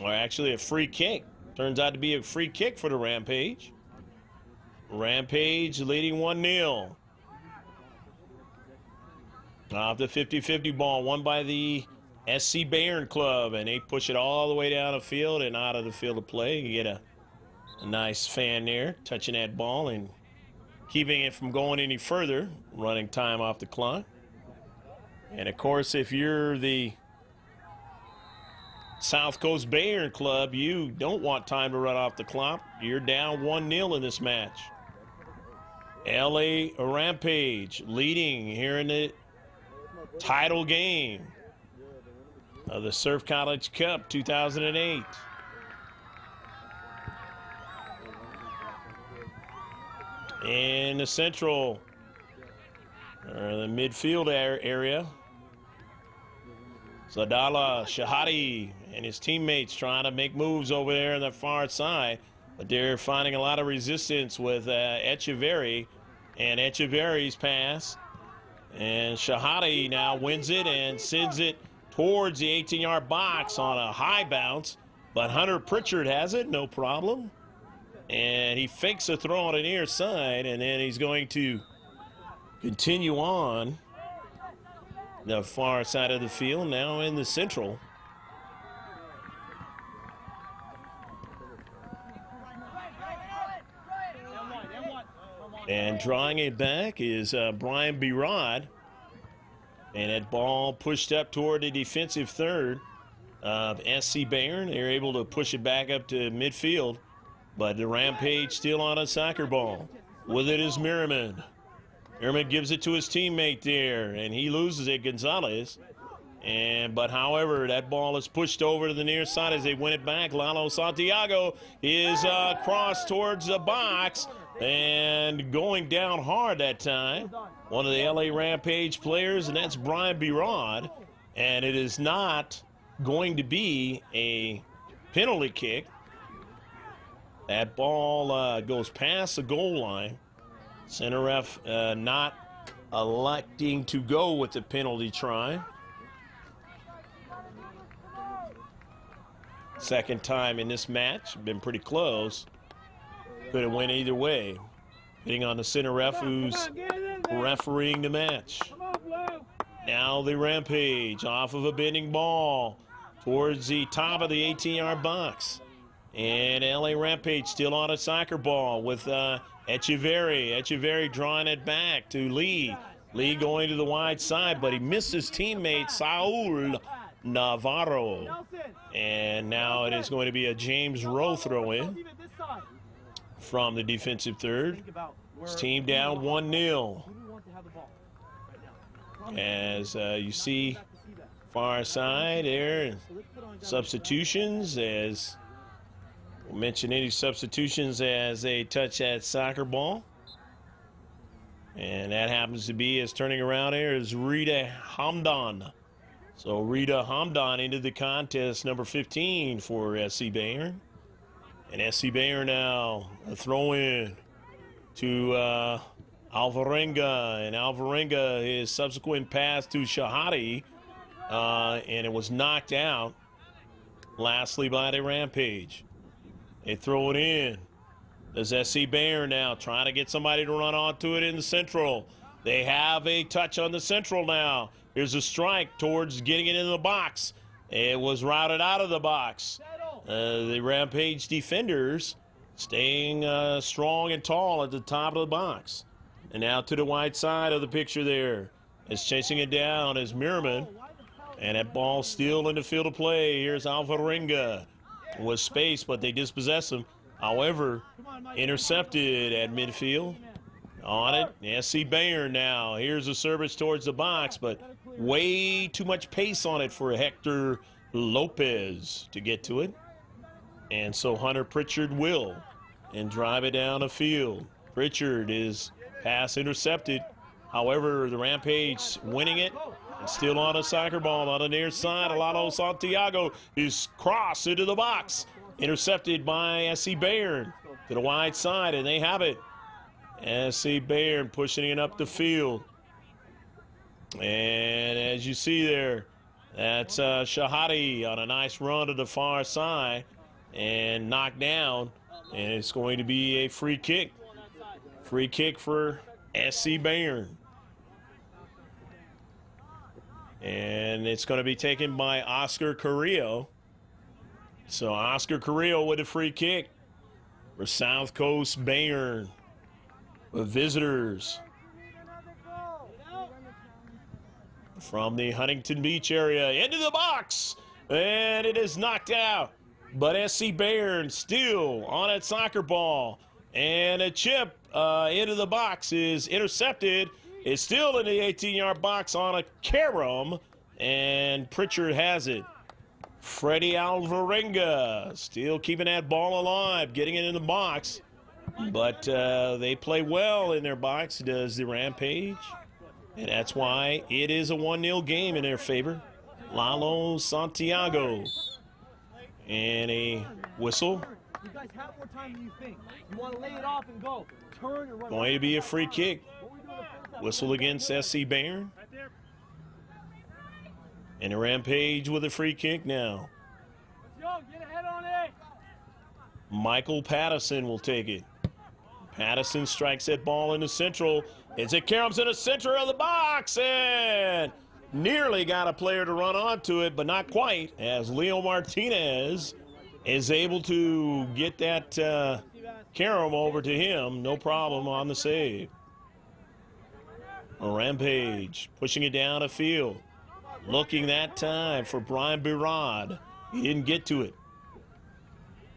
Speaker 2: Or actually a free kick. Turns out to be a free kick for the Rampage. Rampage leading 1-0. Off the 50-50 ball, won by the SC Bayern Club, and they push it all the way down the field and out of the field of play. You get a nice fan there touching that ball and keeping it from going any further, running time off the clock. And of course, if you're the South Coast Bayern Club, you don't want time to run off the clock. You're down 1-0 in this match. LA Rampage leading here in the title game of the Surf College Cup 2008. In the central, or the midfield area, Sadala Shahadi and his teammates trying to make moves over there on the far side, but they're finding a lot of resistance with Echeverry, and Echeverry's pass. And Shahadi now wins it and sends it towards the 18-yard box on a high bounce, but Hunter Pritchard has it, no problem. And he fakes a throw on the near side, and then he's going to continue on the far side of the field, now in the central. And drawing it back is Brian Berod. And that ball pushed up toward the defensive third of SC Bayern. They're able to push it back up to midfield. But the Rampage still on a soccer ball. With it is Merriman. Merriman gives it to his teammate there, and he loses it, Gonzalez. But however, that ball is pushed over to the near side as they win it back. Lalo Santiago is crossed towards the box and going down hard that time. One of the LA Rampage players, and that's Brian Berod. And it is not going to be a penalty kick. That ball goes past the goal line. Center ref not electing to go with the penalty try. Second time in this match, been pretty close. Could have went either way. Hitting on the center ref who's refereeing the match. Now the Rampage off of a bending ball towards the top of the 18-yard box. And LA Rampage still on a soccer ball with Echeverry. Echeverry drawing it back to Lee. Lee going to the wide side, but he missed his teammate, Saul Navarro. And now it is going to be a James Rowe throw-in from the defensive third. His team down 1-0. As you see far side there, substitutions as... We'll mention any substitutions as they touch that soccer ball. And that happens to be, as turning around here, is Rita Hamdan. So Rita Hamdan into the contest, number 15 for SC Bayern. And SC Bayern now a throw-in to Alvarenga. And Alvarenga, his subsequent pass to Shahadi. And it was knocked out, lastly, by the Rampage. They throw it in. There's SC Bayern now trying to get somebody to run onto it in the central. They have a touch on the central now. Here's a strike towards getting it in the box. It was routed out of the box. The Rampage defenders staying strong and tall at the top of the box. And now to the wide side of the picture there. Is chasing it down is Merriman. And that ball still in the field of play. Here's Alvarenga. Was space, but they dispossess him. However, intercepted at midfield. On it, SC Bayern now. Here's a service towards the box, but way too much pace on it for Hector Lopez to get to it. And so Hunter Pritchard will and drive it down the field. Pritchard is pass intercepted. However, the Rampage winning it. And still on a soccer ball on the near side. Lalo Santiago is crossed into the box. Intercepted by SC Bayern to the wide side, and they have it. SC Bayern pushing it up the field. And as you see there, that's Shahadi on a nice run to the far side and knocked down. And it's going to be a free kick. Free kick for SC Bayern. And it's going to be taken by Oscar Carrillo. So Oscar Carrillo with a free kick for South Coast Bayern. With visitors from the Huntington Beach area into the box. And it is knocked out. But SC Bayern still on its soccer ball. And a chip into the box is intercepted. It's still in the 18-yard box on a carom. And Pritchard has it. Freddie Alvarenga still keeping that ball alive, getting it in the box. But they play well in their box, does the Rampage. And that's why it is a 1-0 game in their favor. Lalo Santiago. And a whistle.
Speaker 1: You guys have more time than you think. You want to lay it off and go. Turn and run.
Speaker 2: Going to be a free kick. Whistle against SC Bayern. And a Rampage with a free kick now.
Speaker 3: Let's go, get ahead on it.
Speaker 2: Michael Pattison will take it. Pattison strikes that ball in the central. It's a caroms in the center of the box and nearly got a player to run onto it, but not quite, as Leo Martinez is able to get that carom over to him. No problem on the save. A Rampage pushing it down the field. Looking that time for Brian Birod. He didn't get to it.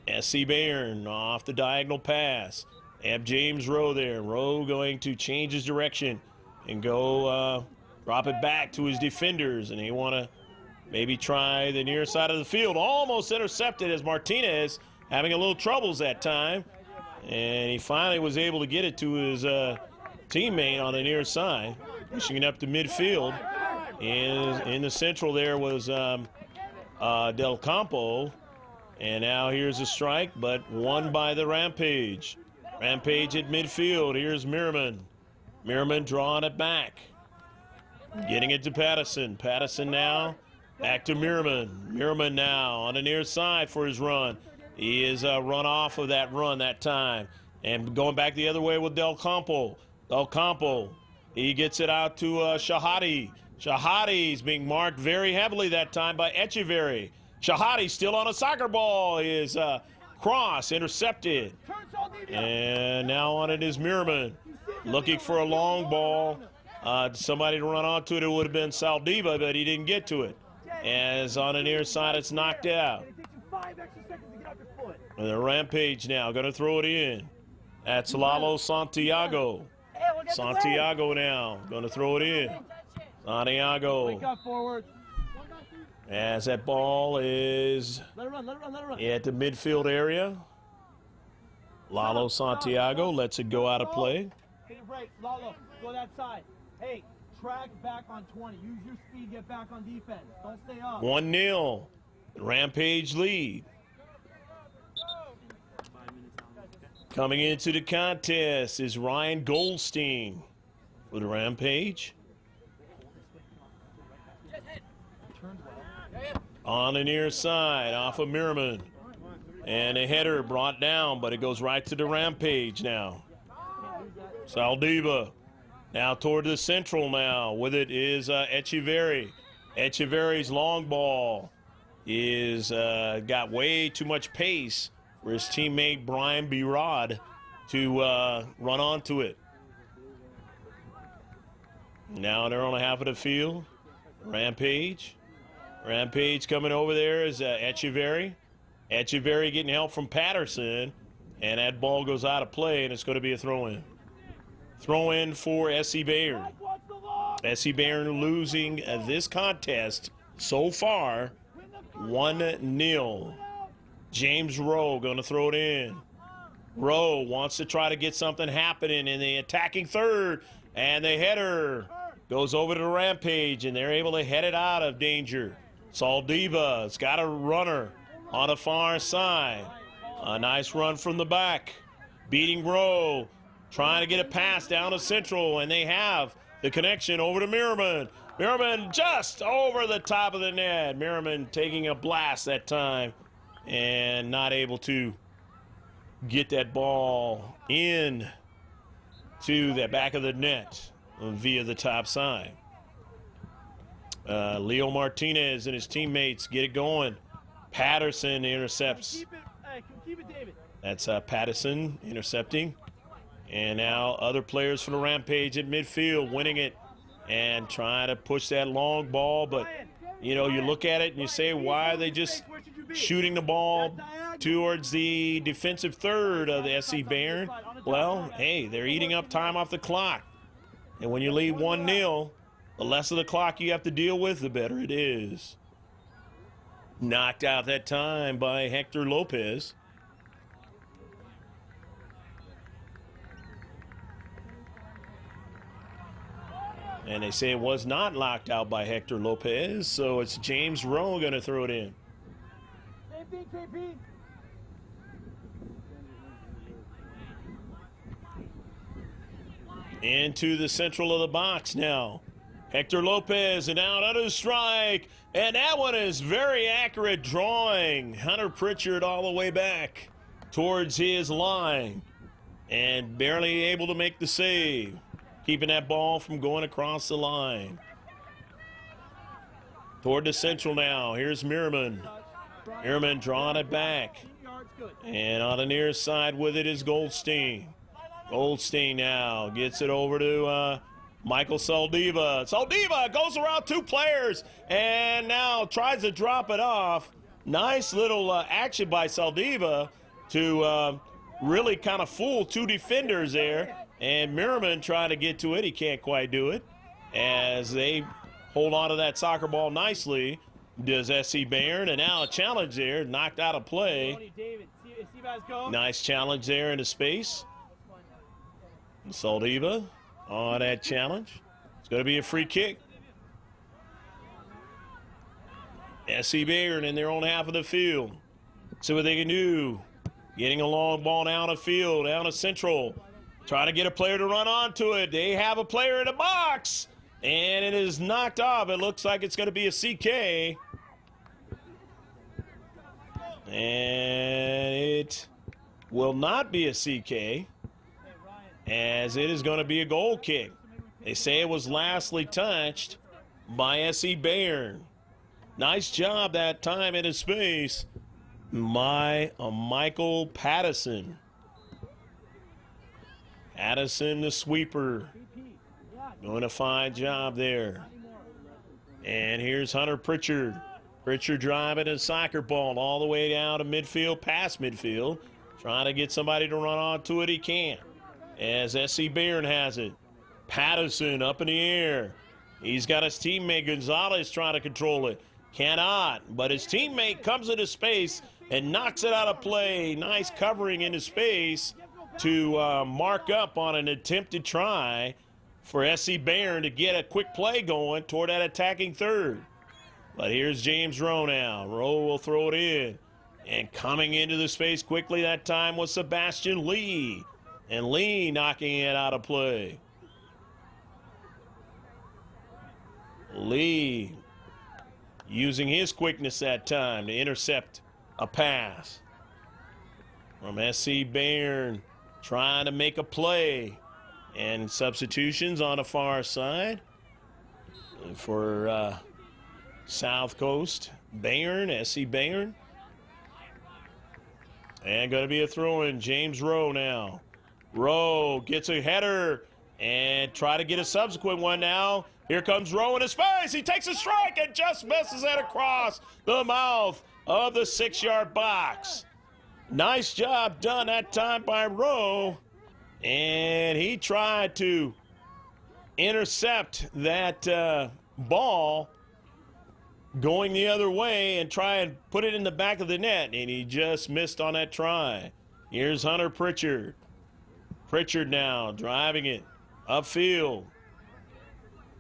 Speaker 2: SC Bayern off the diagonal pass. Have James Rowe there. Rowe going to change his direction and go drop it back to his defenders. And they want to maybe try the near side of the field. Almost intercepted as Martinez having a little troubles that time. And he finally was able to get it to his teammate on the near side. Pushing it up to midfield. In the central there was Del Campo. And now here's a strike, but won by the Rampage. Rampage at midfield. Here's Merriman. Merriman drawing it back. Getting it to Pattison. Pattison now back to Merriman. Merriman now on the near side for his run. He is run off of that run that time. And going back the other way with Del Campo. Del Campo, he gets it out to Shahadi. Shahadi's being marked very heavily that time by Echeverry. Shahadi still on a soccer ball. Is cross intercepted. And now on it is Merriman. Looking for a long ball. Somebody to run onto it. It would have been Saldiva, but he didn't get to it. As on the near side, it's knocked out. And the Rampage now going to throw it in. That's Lalo Santiago. Santiago now going to throw it in. Santiago. As that ball is at the midfield area. Lalo Santiago lets it go out of play.
Speaker 1: Take a break. Lalo, go that side. Hey, track back on 20. Use your speed, get back on defense. Don't stay up.
Speaker 2: 1-0. Rampage lead. Coming into the contest is Ryan Goldstein for the Rampage. On the near side, off of Merriman. And a header brought down, but it goes right to the Rampage now. Saldiva now toward the central now. With it is Echeverry. Echeverry's long ball is got way too much pace for his teammate Brian Birod to run onto it. Now they're on a half of the field. Rampage. Rampage coming over there is Echeverry. Echeverry getting help from Patterson. And that ball goes out of play, and it's going to be a throw-in. Throw-in for SC Bayern. SC Bayern losing this contest so far 1-0. James Rowe going to throw it in. Rowe wants to try to get something happening in the attacking third. And the header goes over to the Rampage, and they're able to head it out of danger. Saldiva's got a runner on the far side. A nice run from the back. Beating Rowe. trying to get a pass down to Central, and they have the connection over to Merriman. Merriman just over the top of the net. Merriman taking a blast that time and not able to get that ball in to the back of the net via the top side. Leo Martinez and his teammates get it going. Patterson intercepts.
Speaker 3: Keep it, David.
Speaker 2: That's Patterson intercepting. And now other players from the Rampage at midfield winning it and trying to push that long ball. But, you know, you look at it and you say, why are they just shooting the ball towards the defensive third of the SC Bayern? Well, hey, they're eating up time off the clock. And when you lead 1-0, the less of the clock you have to deal with, the better it is. Knocked out that time by Hector Lopez. And they say it was not locked out by Hector Lopez, so it's James Rowe going to throw it in.
Speaker 3: KP.
Speaker 2: Into the central of the box now. Hector Lopez and out under the strike. And that one is very accurate drawing. Hunter Pritchard all the way back towards his line. And barely able to make the save. Keeping that ball from going across the line. Toward the central now. Here's Merriman. Merriman drawing it back. And on the near side with it is Goldstein. Goldstein now gets it over to Michael Saldiva. Saldiva goes around two players and now tries to drop it off. Nice little action by Saldiva to really kind of fool two defenders there. And Merriman trying to get to it. He can't quite do it as they hold on to that soccer ball nicely. Does SC Bayern, and now a challenge there, knocked out of play. Nice challenge there into space. Saldiva on that challenge. It's going to be a free kick. SC Bayern in their own half of the field. See what they can do. Getting a long ball down the field, down to central. Trying to get a player to run onto it. They have a player in the box. And it is knocked off. It looks like it's going to be a CK. And it will not be a CK, as it is going to be a goal kick. They say it was lastly touched by SC Bayern. Nice job that time in his space by Michael Patterson. Patterson, the sweeper, doing a fine job there. And here's Hunter Pritchard. Pritchard driving a soccer ball all the way down to midfield, past midfield. Trying to get somebody to run onto it. He can't. As SC Bayern has it. Patterson up in the air. He's got his teammate Gonzalez trying to control it. Cannot. But his teammate comes into space and knocks it out of play. Nice covering into space to mark up on an attempted try for SC Bayern to get a quick play going toward that attacking third. But here's James Rowe now. Rowe will throw it in. And coming into the space quickly that time was Sebastian Lee. And Lee knocking it out of play. Lee using his quickness that time to intercept a pass. From SC Bayern trying to make a play. And substitutions on the far side for South Coast Bayern, SC Bayern. And going to be a throw-in. James Rowe now. Rowe gets a header and try to get a subsequent one now. Here comes Rowe in his space. He takes a strike and just misses it across the mouth of the 6-yard box. Nice job done that time by Rowe. And he tried to intercept that ball going the other way and try and put it in the back of the net, and he just missed on that try. Here's Hunter Pritchard. Pritchard now driving it upfield.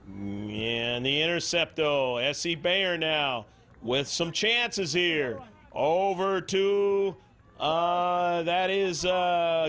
Speaker 2: And the intercept, though. SC Bayern now with some chances here. Over to, that is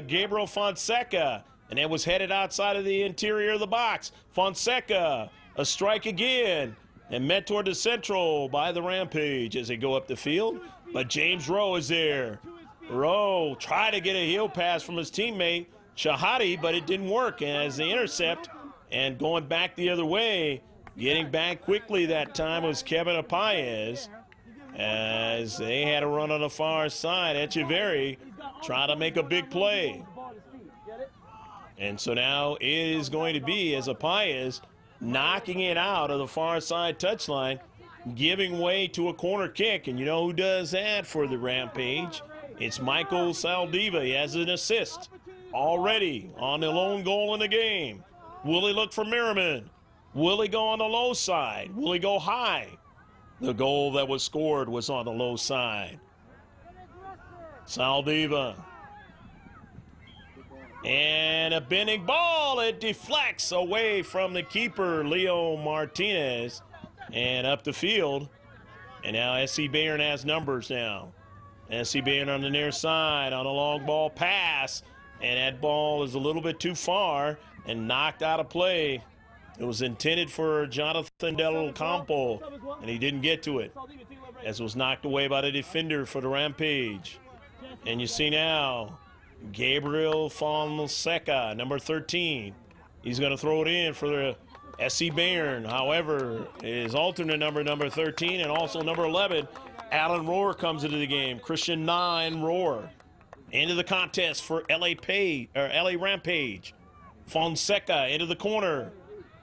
Speaker 2: Gabriel Fonseca. and it was headed outside of the interior of the box. Fonseca, a strike again, and met toward the central by the Rampage as they go up the field. But James Rowe is there. Rowe tried to get a heel pass from his teammate, Shahadi, but it didn't work as they intercept. And going back the other way, getting back quickly that time was Kevin Apayez as they had a run on the far side. Echeverry trying to make a big play. And so now it is going to be as Apayez knocking it out of the far side touchline, giving way to a corner kick. And you know who does that for the Rampage? It's Michael Saldiva. He has an assist already on the lone goal in the game. Will he look for Merriman? Will he go on the low side? Will he go high? The goal that was scored was on the low side. Saldiva. And a bending ball. It deflects away from the keeper, Leo Martinez, and up the field. And now SC Bayern has numbers now. SC Bayern on the near side on a long ball pass. And that ball is a little bit too far and knocked out of play. It was intended for Jonathan Del Campo, and he didn't get to it, as it was knocked away by the defender for the Rampage. And you see now, Gabriel Fonseca, number 13. He's going to throw it in for the SC Bayern. However, his alternate number 13, and also number 11, Alan Rohr comes into the game. Christian 9 Rohr into the contest for LA Rampage. Fonseca into the corner,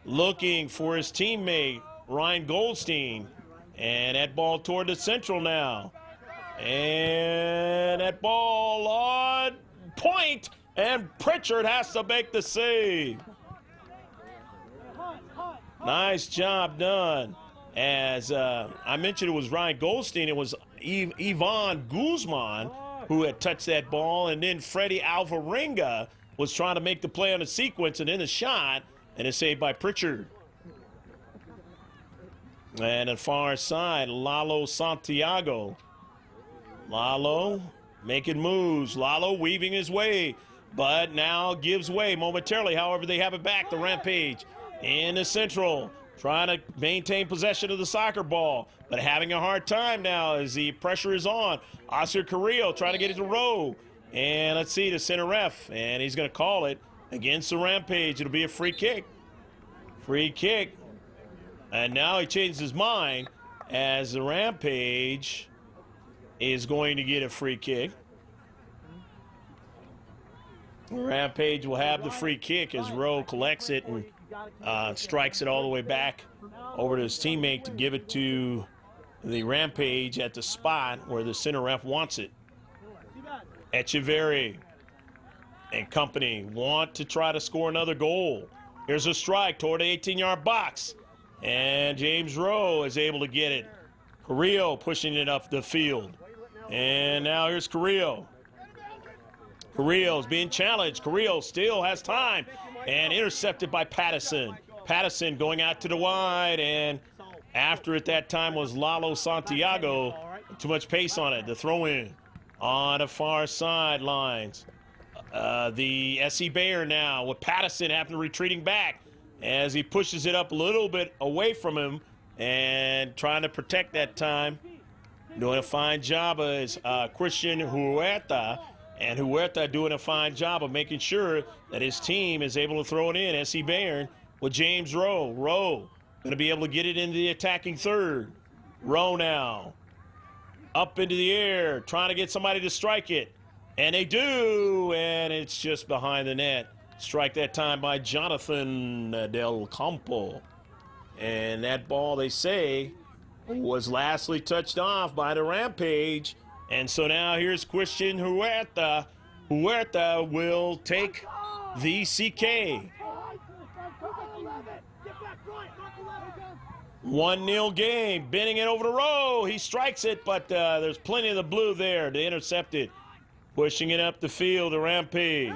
Speaker 2: looking for his teammate, Ryan Goldstein. And that ball toward the central now. And that ball on point, and Pritchard has to make the save. Nice job done. As I mentioned, it was Ryan Goldstein. It was Ivan Guzman who had touched that ball, and then Freddie Alvarenga was trying to make the play on the sequence, and then the shot, and it's saved by Pritchard. And at far side, Lalo Santiago. Lalo making moves. Lalo weaving his way, but now gives way momentarily. However, they have it back, the Rampage in the central, trying to maintain possession of the soccer ball, but having a hard time now as the pressure is on. Oscar Carrillo trying to get it to Rowe. And let's see, the center ref, and he's going to call it against the Rampage. It'll be a free kick. Free kick. And now he changes his mind as the Rampage is going to get a free kick. Rampage will have the free kick as Rowe collects it and strikes it all the way back over to his teammate to give it to the Rampage at the spot where the center ref wants it. Echeverry and company want to try to score another goal. Here's a strike toward the 18-yard box. And James Rowe is able to get it. Carrillo pushing it up the field. And now here's Carrillo. Carrillo's being challenged. Carrillo still has time. And intercepted by Pattison. Pattison going out to the wide. And after at that time was Lalo Santiago. Too much pace on it. The throw in on the far sidelines. The SC Bayern now with Pattison having to retreating back as he pushes it up a little bit away from him and trying to protect that time. Doing a fine job is Christian Huerta, and Huerta doing a fine job of making sure that his team is able to throw it in. SC Bayern with James Rowe. Rowe going to be able to get it into the attacking third. Rowe now up into the air, trying to get somebody to strike it. And they do, and it's just behind the net. Strike that time by Jonathan Del Campo. And that ball, they say, was lastly touched off by the Rampage. And so now here's Christian Huerta. Huerta will take the CK. 1-0 game, bending it over the row. He strikes it, but there's plenty of the blue there to intercept it. Pushing it up the field, the Rampage.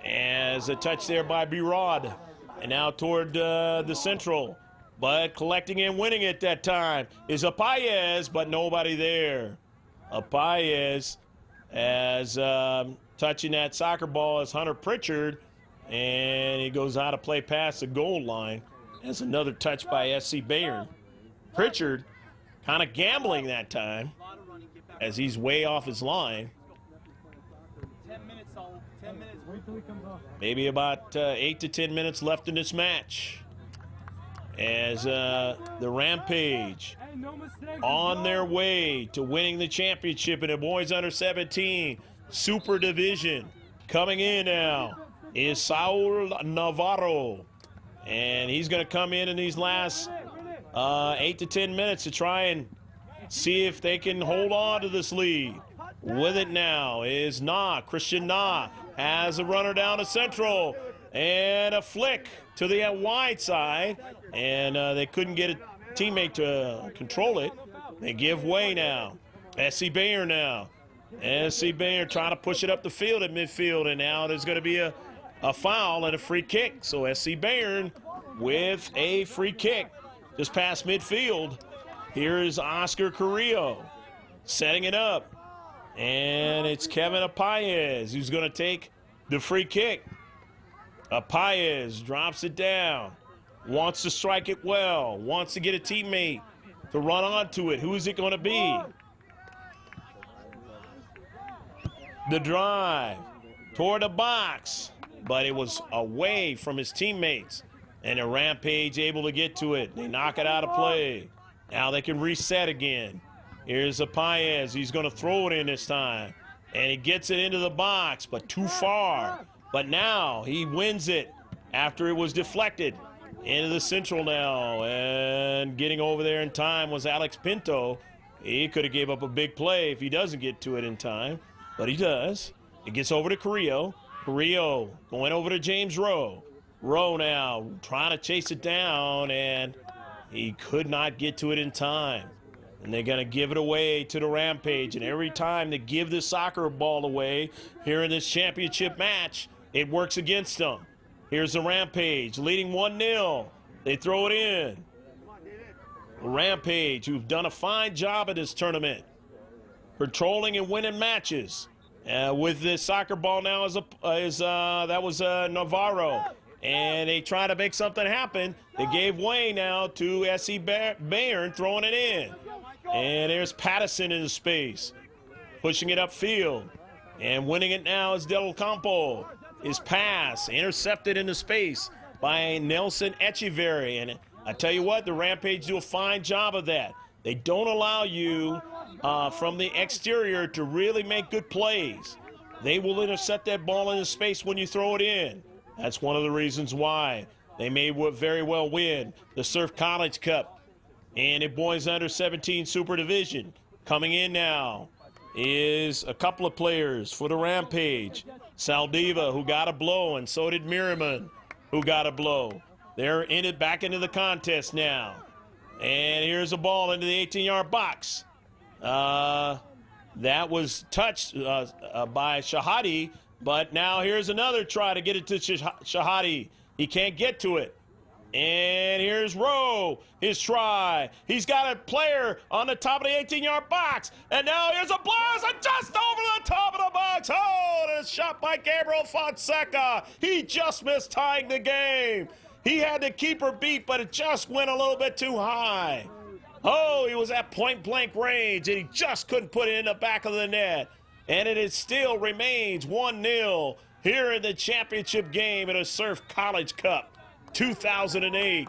Speaker 2: As a touch there by Birod. And now toward the central. But collecting and winning it that time is Apayez, but nobody there. Apayez as touching that soccer ball is Hunter Pritchard, and he goes out of play past the goal line. That's another touch by SC Bayern. Pritchard kind of gambling that time as he's way off his line.
Speaker 3: 10 minutes, Saul. 10 minutes. Wait till he comes off.
Speaker 2: Maybe about 8 to 10 minutes left in this match. As the Rampage on their way to winning the championship in the boys under 17 Super Division. Coming in now is Saul Navarro. And he's going to come in these last 8 to 10 minutes to try and see if they can hold on to this lead. With it now is Christian Na has a runner down to central and a flick to the wide side, and they couldn't get a teammate to control it. They give way now. SC Bayern now. SC Bayern trying to push it up the field at midfield, and now there's going to be a foul and a free kick. So SC Bayern with a free kick just past midfield. Here's Oscar Carrillo setting it up. And it's Kevin Apayez who's going to take the free kick. Apayez drops it down. Wants to strike it well. Wants to get a teammate to run onto it. Who is it going to be? The drive toward the box. But it was away from his teammates. And the Rampage able to get to it. They knock it out of play. Now they can reset again. Here's Apayez. He's going to throw it in this time. And he gets it into the box, but too far. But now he wins it after it was deflected. Into the central now. And getting over there in time was Alex Pinto. He could have gave up a big play if he doesn't get to it in time. But he does. It gets over to Carrillo. Carrillo going over to James Rowe. Rowe now trying to chase it down, and he could not get to it in time. And they're going to give it away to the Rampage. And every time they give the soccer ball away here in this championship match, it works against them. Here's the Rampage leading 1-0. They throw it in. The Rampage, who've done a fine job at this tournament, controlling and winning matches. With this soccer ball now that was Navarro. And they try to make something happen. They gave way now to SC Bayern throwing it in. And there's Patterson in the space, pushing it upfield. And winning it now is Del Campo. His pass intercepted in the space by Nelson Echeverry. And I tell you what, the Rampage do a fine job of that. They don't allow you from the exterior to really make good plays. They will intercept that ball in the space when you throw it in. That's one of the reasons why they may very well win the Surf College Cup and the boys under 17 Super Division. Coming in now is a couple of players for the Rampage. Saldiva, who got a blow, and so did Merriman, who got a blow. They're in it, back into the contest now. And here's a ball into the 18-yard box. That was touched by Shahadi, but now here's another try to get it to Shahadi. He can't get to it. And here's Rowe, his try. He's got a player on the top of the 18-yard box. And now here's a blast, and just over the top of the box. Oh, it's shot by Gabriel Fonseca. He just missed tying the game. He had the keeper beat, but it just went a little bit too high. Oh, he was at point-blank range, and he just couldn't put it in the back of the net. And it still remains 1-0 here in the championship game at a Surf College Cup 2008.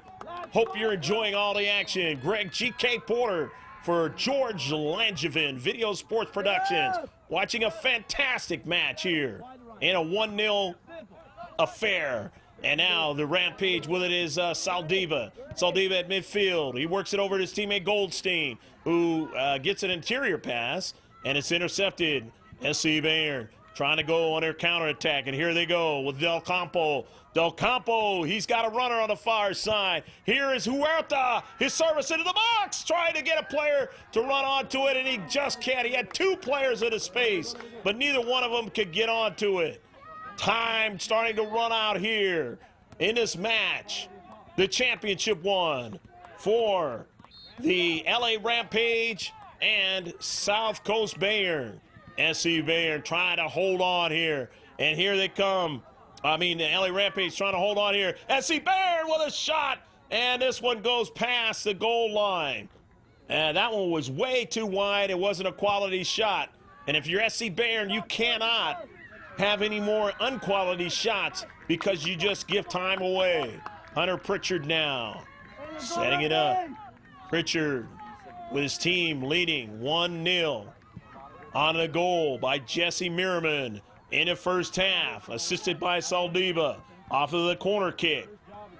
Speaker 2: Hope you're enjoying all the action. Greg G.K. Porter for George Langevin Video Sports Productions. Watching a fantastic match here in a 1-0 affair. And now the Rampage with it is Saldiva. Saldiva at midfield. He works it over to his teammate Goldstein, who gets an interior pass, and it's intercepted. SC Bayern trying to go on their counterattack, and here they go with Del Campo. Del Campo, he's got a runner on the far side. Here is Huerta, his service into the box, trying to get a player to run onto it, and he just can't. He had two players in the space, but neither one of them could get onto it. Time starting to run out here in this match. The championship one for the LA Rampage and South Coast Bayern. SC Bayern trying to hold on here. And here they come. I mean, the LA Rampage trying to hold on here. SC Bayern with a shot. And this one goes past the goal line. And that one was way too wide. It wasn't a quality shot. And if you're SC Bayern, you cannot have any more unquality shots because you just give time away. Hunter Pritchard now setting it up. Pritchard with his team leading 1-0 on a goal by Jesse Merriman in the first half, assisted by Saldiva off of the corner kick.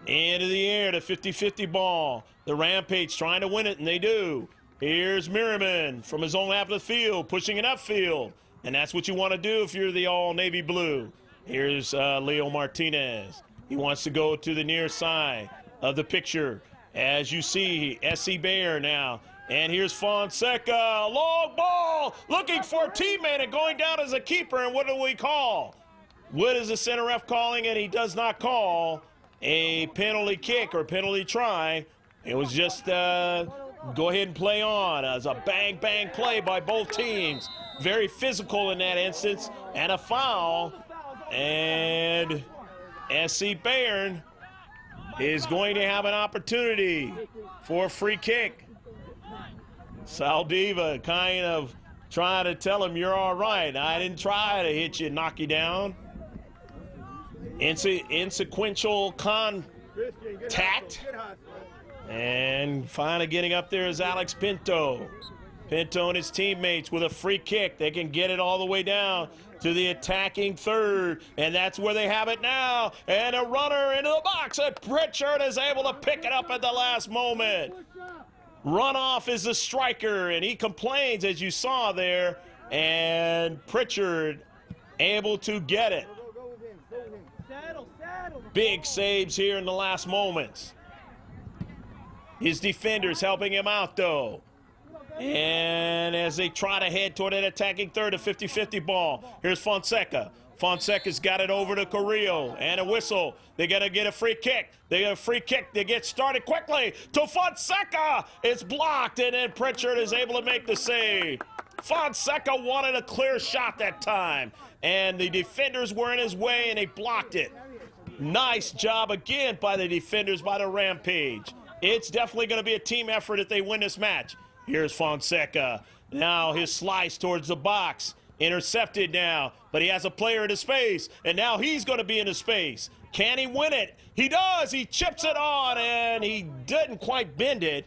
Speaker 2: Into the air, the 50-50 ball. The Rampage trying to win it, and they do. Here's Merriman from his own half of the field, pushing it upfield. And that's what you want to do if you're the all-navy blue. Here's Leo Martinez. He wants to go to the near side of the picture. As you see, SC Bayern now. And here's Fonseca, long ball, looking for a teammate and going down as a keeper. And what do we call? What is the center ref calling? And he does not call a penalty kick or penalty try. It was just go ahead and play on. As a bang play by both teams. Very physical in that instance, and a foul. And SC Bayern is going to have an opportunity for a free kick. Saldiva kind of trying to tell him, you're all right. I didn't try to hit you and knock you down. Insequential contact. And finally getting up there is Alex Pinto. Pinto and his teammates with a free kick. They can get it all the way down to the attacking third. And that's where they have it now. And a runner into the box. And Pritchard is able to pick it up at the last moment. Runoff is the striker. And he complains, as you saw there. And Pritchard able to get it. Big saves here in the last moments. His defenders helping him out, though. And as they try to head toward an attacking third, a 50-50 ball. Here's Fonseca. Fonseca's got it over to Carrillo. And a whistle. They're going to get a free kick. They get a free kick. They get started quickly to Fonseca. It's blocked, and then Pritchard is able to make the save. Fonseca wanted a clear shot that time. And the defenders were in his way, and they blocked it. Nice job again by the defenders by the Rampage. It's definitely going to be a team effort if they win this match. Here's Fonseca. Now his slice towards the box. Intercepted now, but he has a player in his space, and now he's going to be in his space. Can he win it? He does. He chips it on, and he didn't quite bend it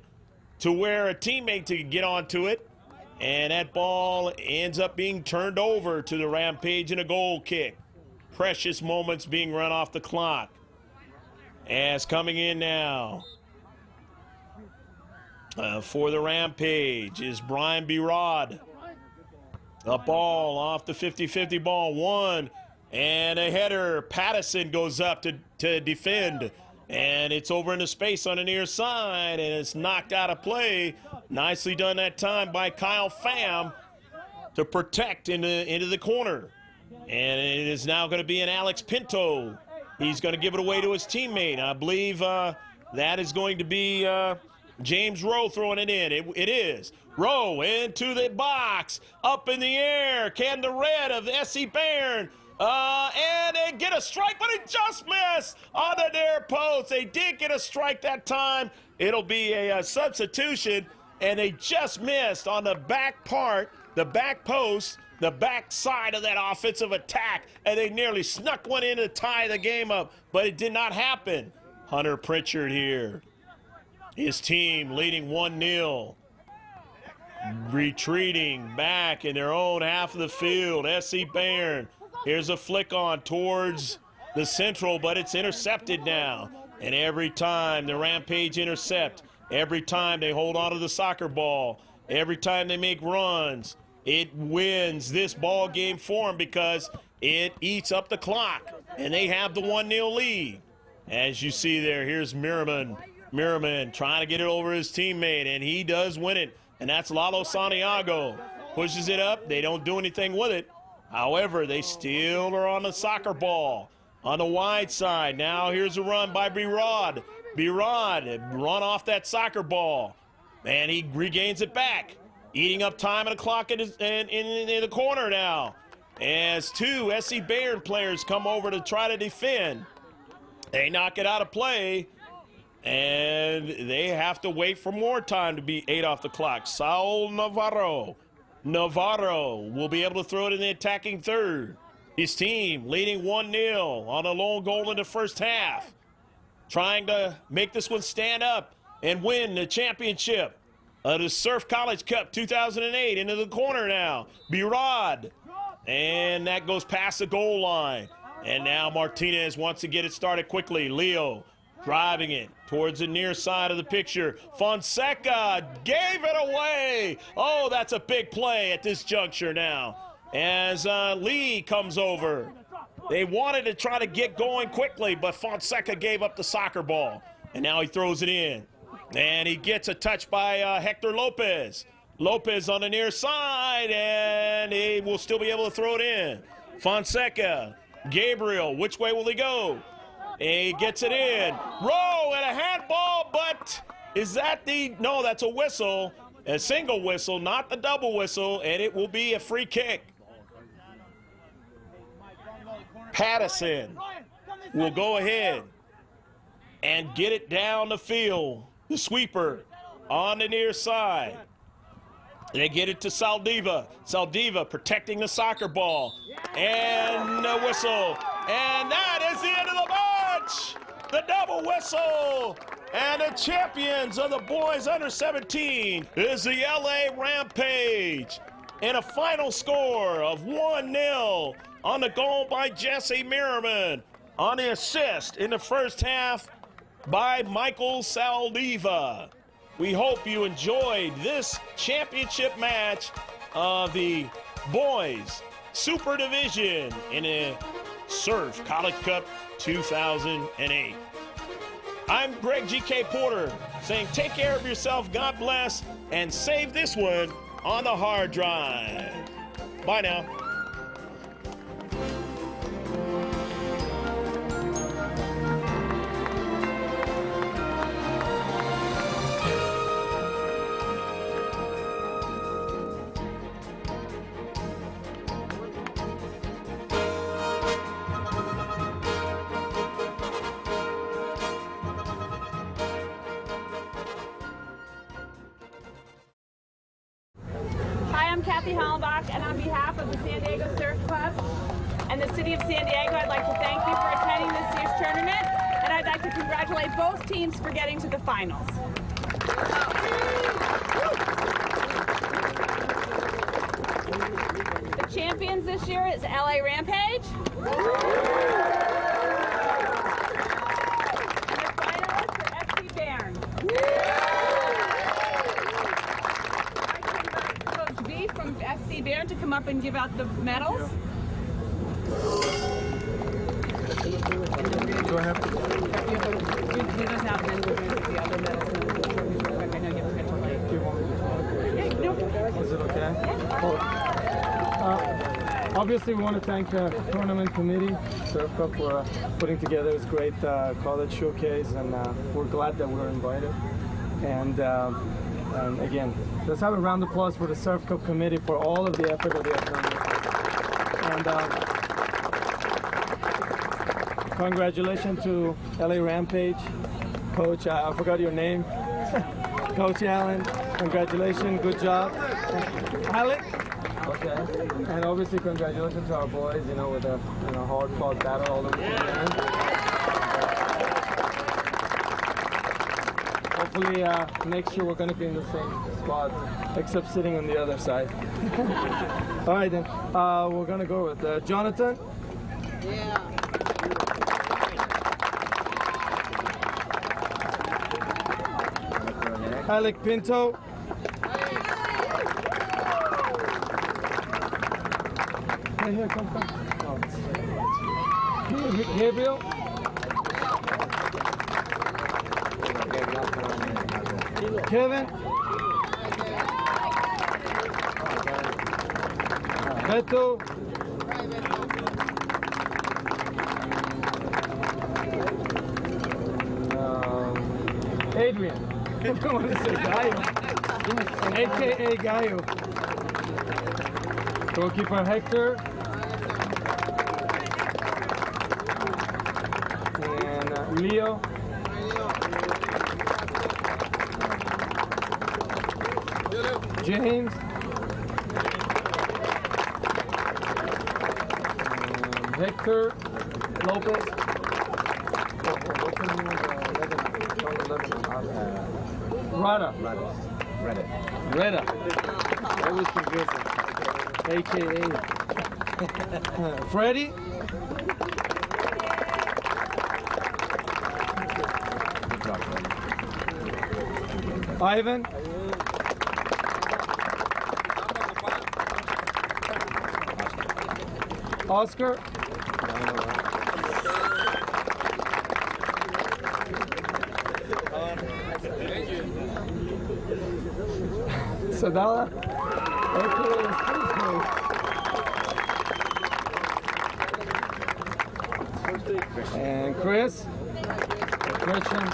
Speaker 2: to where a teammate could get onto it. And that ball ends up being turned over to the Rampage in a goal kick. Precious moments being run off the clock. As coming in now for the Rampage is Brian Birod. A ball off the 50-50 ball. One and a header. Pattison goes up to defend. And it's over into space on the near side, and it's knocked out of play. Nicely done that time by Kyle Pham to protect into the corner. And it is now going to be an Alex Pinto. He's going to give it away to his teammate. I believe that is going to be James Rowe throwing it in. It is. Rowe into the box. Up in the air. Can the red of the SC Bayern. And they get a strike, but it just missed on the near post. They did get a strike that time. It'll be a substitution, and they just missed on the back part, the back post, the back side of that offensive attack, and they nearly snuck one in to tie the game up, but it did not happen. Hunter Pritchard here. His team leading 1-0. Retreating back in their own half of the field. SC Bayern. Here's a flick on towards the central, but it's intercepted now. And every time the Rampage intercept, every time they hold on to the soccer ball, every time they make runs, it wins this ball game for them because it eats up the clock. And they have the 1-0 lead. As you see there, here's Merriman. Merriman trying to get it over his teammate, and he does win it. And that's Lalo Santiago. Pushes it up. They don't do anything with it. However, they still are on the soccer ball. On the wide side. Now here's a run by Birod. Birod run off that soccer ball. And he regains it back. Eating up time and the clock in the corner now. As two SC Bayern players come over to try to defend. They knock it out of play, and they have to wait for more time to be 8 off the clock. Saul Navarro. Navarro will be able to throw it in the attacking third. His team leading 1-0 on a lone goal in the first half. Trying to make this one stand up and win the championship of the Surf College Cup 2008. Into the corner now. Birad. And that goes past the goal line. And now Martinez wants to get it started quickly. Leo driving it towards the near side of the picture. Fonseca gave it away. Oh, that's a big play at this juncture now. As Lee comes over. They wanted to try to get going quickly, but Fonseca gave up the soccer ball. And now he throws it in. And he gets a touch by Hector Lopez. Lopez on the near side, and he will still be able to throw it in. Fonseca, Gabriel, which way will he go? He gets it in. Rowe and a handball, but is that the, no, that's a whistle. A single whistle, not the double whistle, and it will be a free kick. Pattison will go ahead and get it down the field. The sweeper on the near side. They get it to Saldiva. Saldiva protecting the soccer ball. And the whistle. And that is the end of the match. The double whistle. And the champions of the boys under 17 is the LA Rampage. And a final score of 1-0 on the goal by Jesse Merriman. On the assist in the first half by Michael Saldiva. We hope you enjoyed this championship match of the boys Super Division in the Surf College Cup 2008. I'm Greg G.K. Porter saying take care of yourself, God bless, and save this one on the hard drive. Bye now.
Speaker 4: I'm Kathy Hollenbach, and on behalf of the San Diego Surf Club and the City of San Diego, I'd like to thank you for attending this year's tournament, and I'd like to congratulate both teams for getting to the finals. The champions this year is LA Rampage. And the finalists are FC Bayern. From FC Bayern to come up and give out the medals.
Speaker 5: Do I have to?
Speaker 4: He doesn't have them. We're going to do the other medals. I know you're going to late.
Speaker 5: Do you want me to?
Speaker 4: Yeah, no.
Speaker 5: Is it okay?
Speaker 4: Yeah.
Speaker 5: Cool. Obviously, we want to thank the tournament committee, Surf Cup, for putting together this great college showcase, and we're glad that we're invited. And again, let's have a round of applause for the Surf Cup committee for all of the effort that they have done. And congratulations to LA Rampage, Coach. I forgot your name, Coach Allen. Congratulations, good job, Alec. Okay. And obviously, congratulations to our boys. You know, with a hard-fought battle all the way to the end. Hopefully next year we're going to be in the same spot, except sitting on the other side. All right then, we're going to go with Jonathan.
Speaker 6: Yeah.
Speaker 5: Alec Pinto. Here, come. Oh. Gabriel. Kevin. Beto. Adrian. don't want to say Gallo. AKA Gallo. Goalkeeper Hector. And Leo. James. Hector Lopez. Rada. Reda. Always confusing. AKA. Freddie. Ivan. Oscar. Sadala. And Chris. Christian.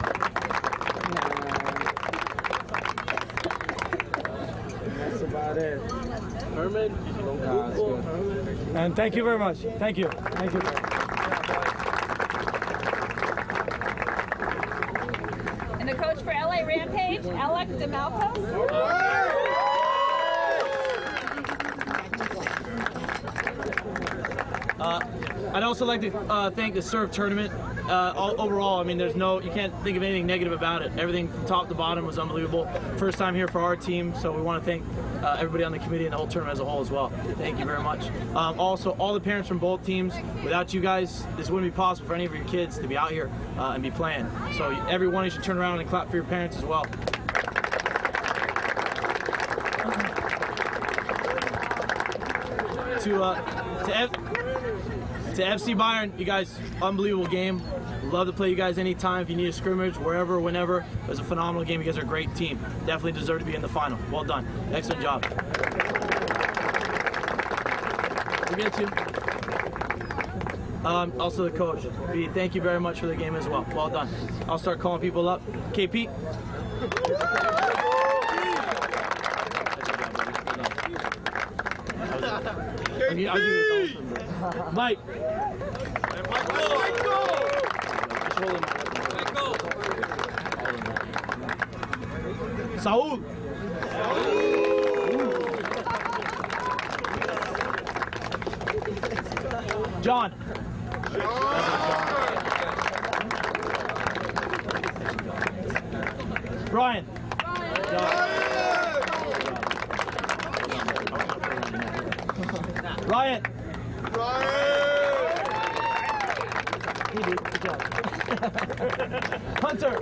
Speaker 5: That's about it. Herman. That's good. And thank you very much. Thank you. Thank you.
Speaker 4: And the coach for LA Rampage, Alex DeMalco.
Speaker 3: I'd also like to thank the Surf tournament. Overall, I mean, you can't think of anything negative about it. Everything from top to bottom was unbelievable. First time here for our team, so we want to thank everybody on the committee and the whole tournament as a whole as well. Thank you very much. Also, all the parents from both teams, without you guys, this wouldn't be possible for any of your kids to be out here and be playing. So everyone, you should turn around and clap for your parents as well. To FC Bayern, you guys, unbelievable game. Love to play you guys anytime. If you need a scrimmage, wherever, whenever. It was a phenomenal game. You guys are a great team. Definitely deserve to be in the final. Well done. Excellent job. We get you. Also the coach. Thank you very much for the game as well. Well done. I'll start calling people up. KP. I'll give you Mike. Saul. John. Brian. Ryan. Good job. Hunter.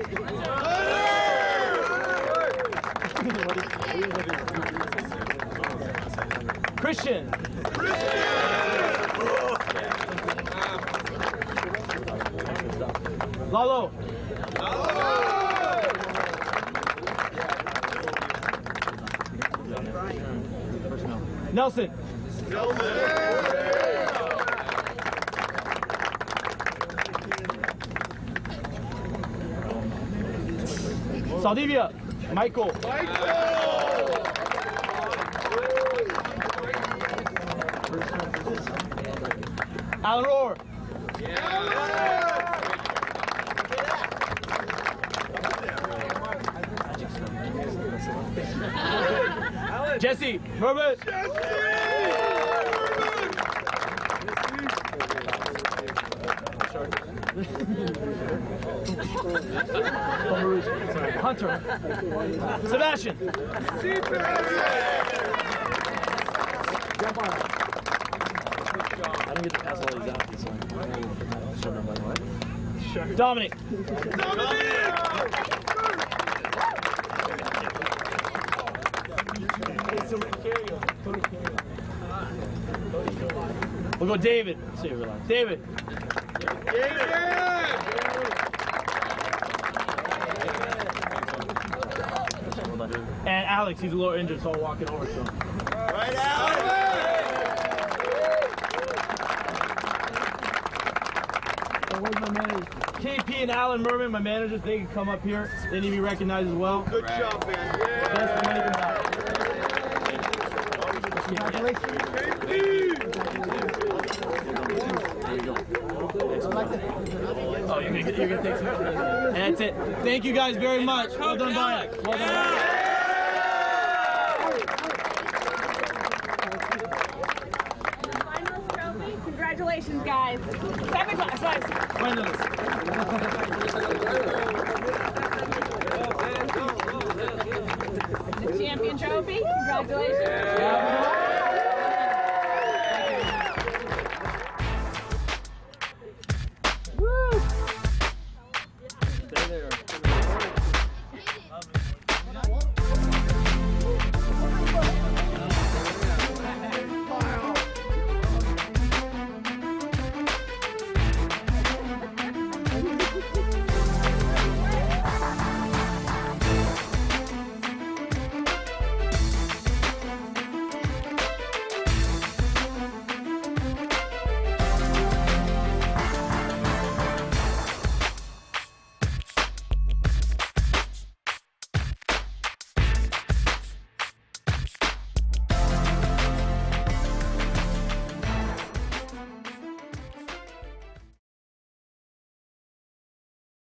Speaker 3: Christian. Lalo. Nelson. Saldivia. Michael. Alan Rohr. Jesse. Herbert. Hunter. Sebastian. I don't get to pass all these out. Dominic. We'll go David. See you, relax. David. And Alex, he's a little injured, so I'll walk it over to him.
Speaker 2: Right, Alex!
Speaker 3: where's my manager? KP and Alan Merman, my managers, they can come up here. They need to be recognized as well.
Speaker 6: Good job, man.
Speaker 3: Best the money can buy. Oh, you're gonna take some. And that's it. Thank you guys very much. Well done, Bayern. Well done, Bayern.
Speaker 4: Finals trophy. Congratulations, guys. Seven guys.
Speaker 3: Finalists.
Speaker 4: The champion trophy. Congratulations.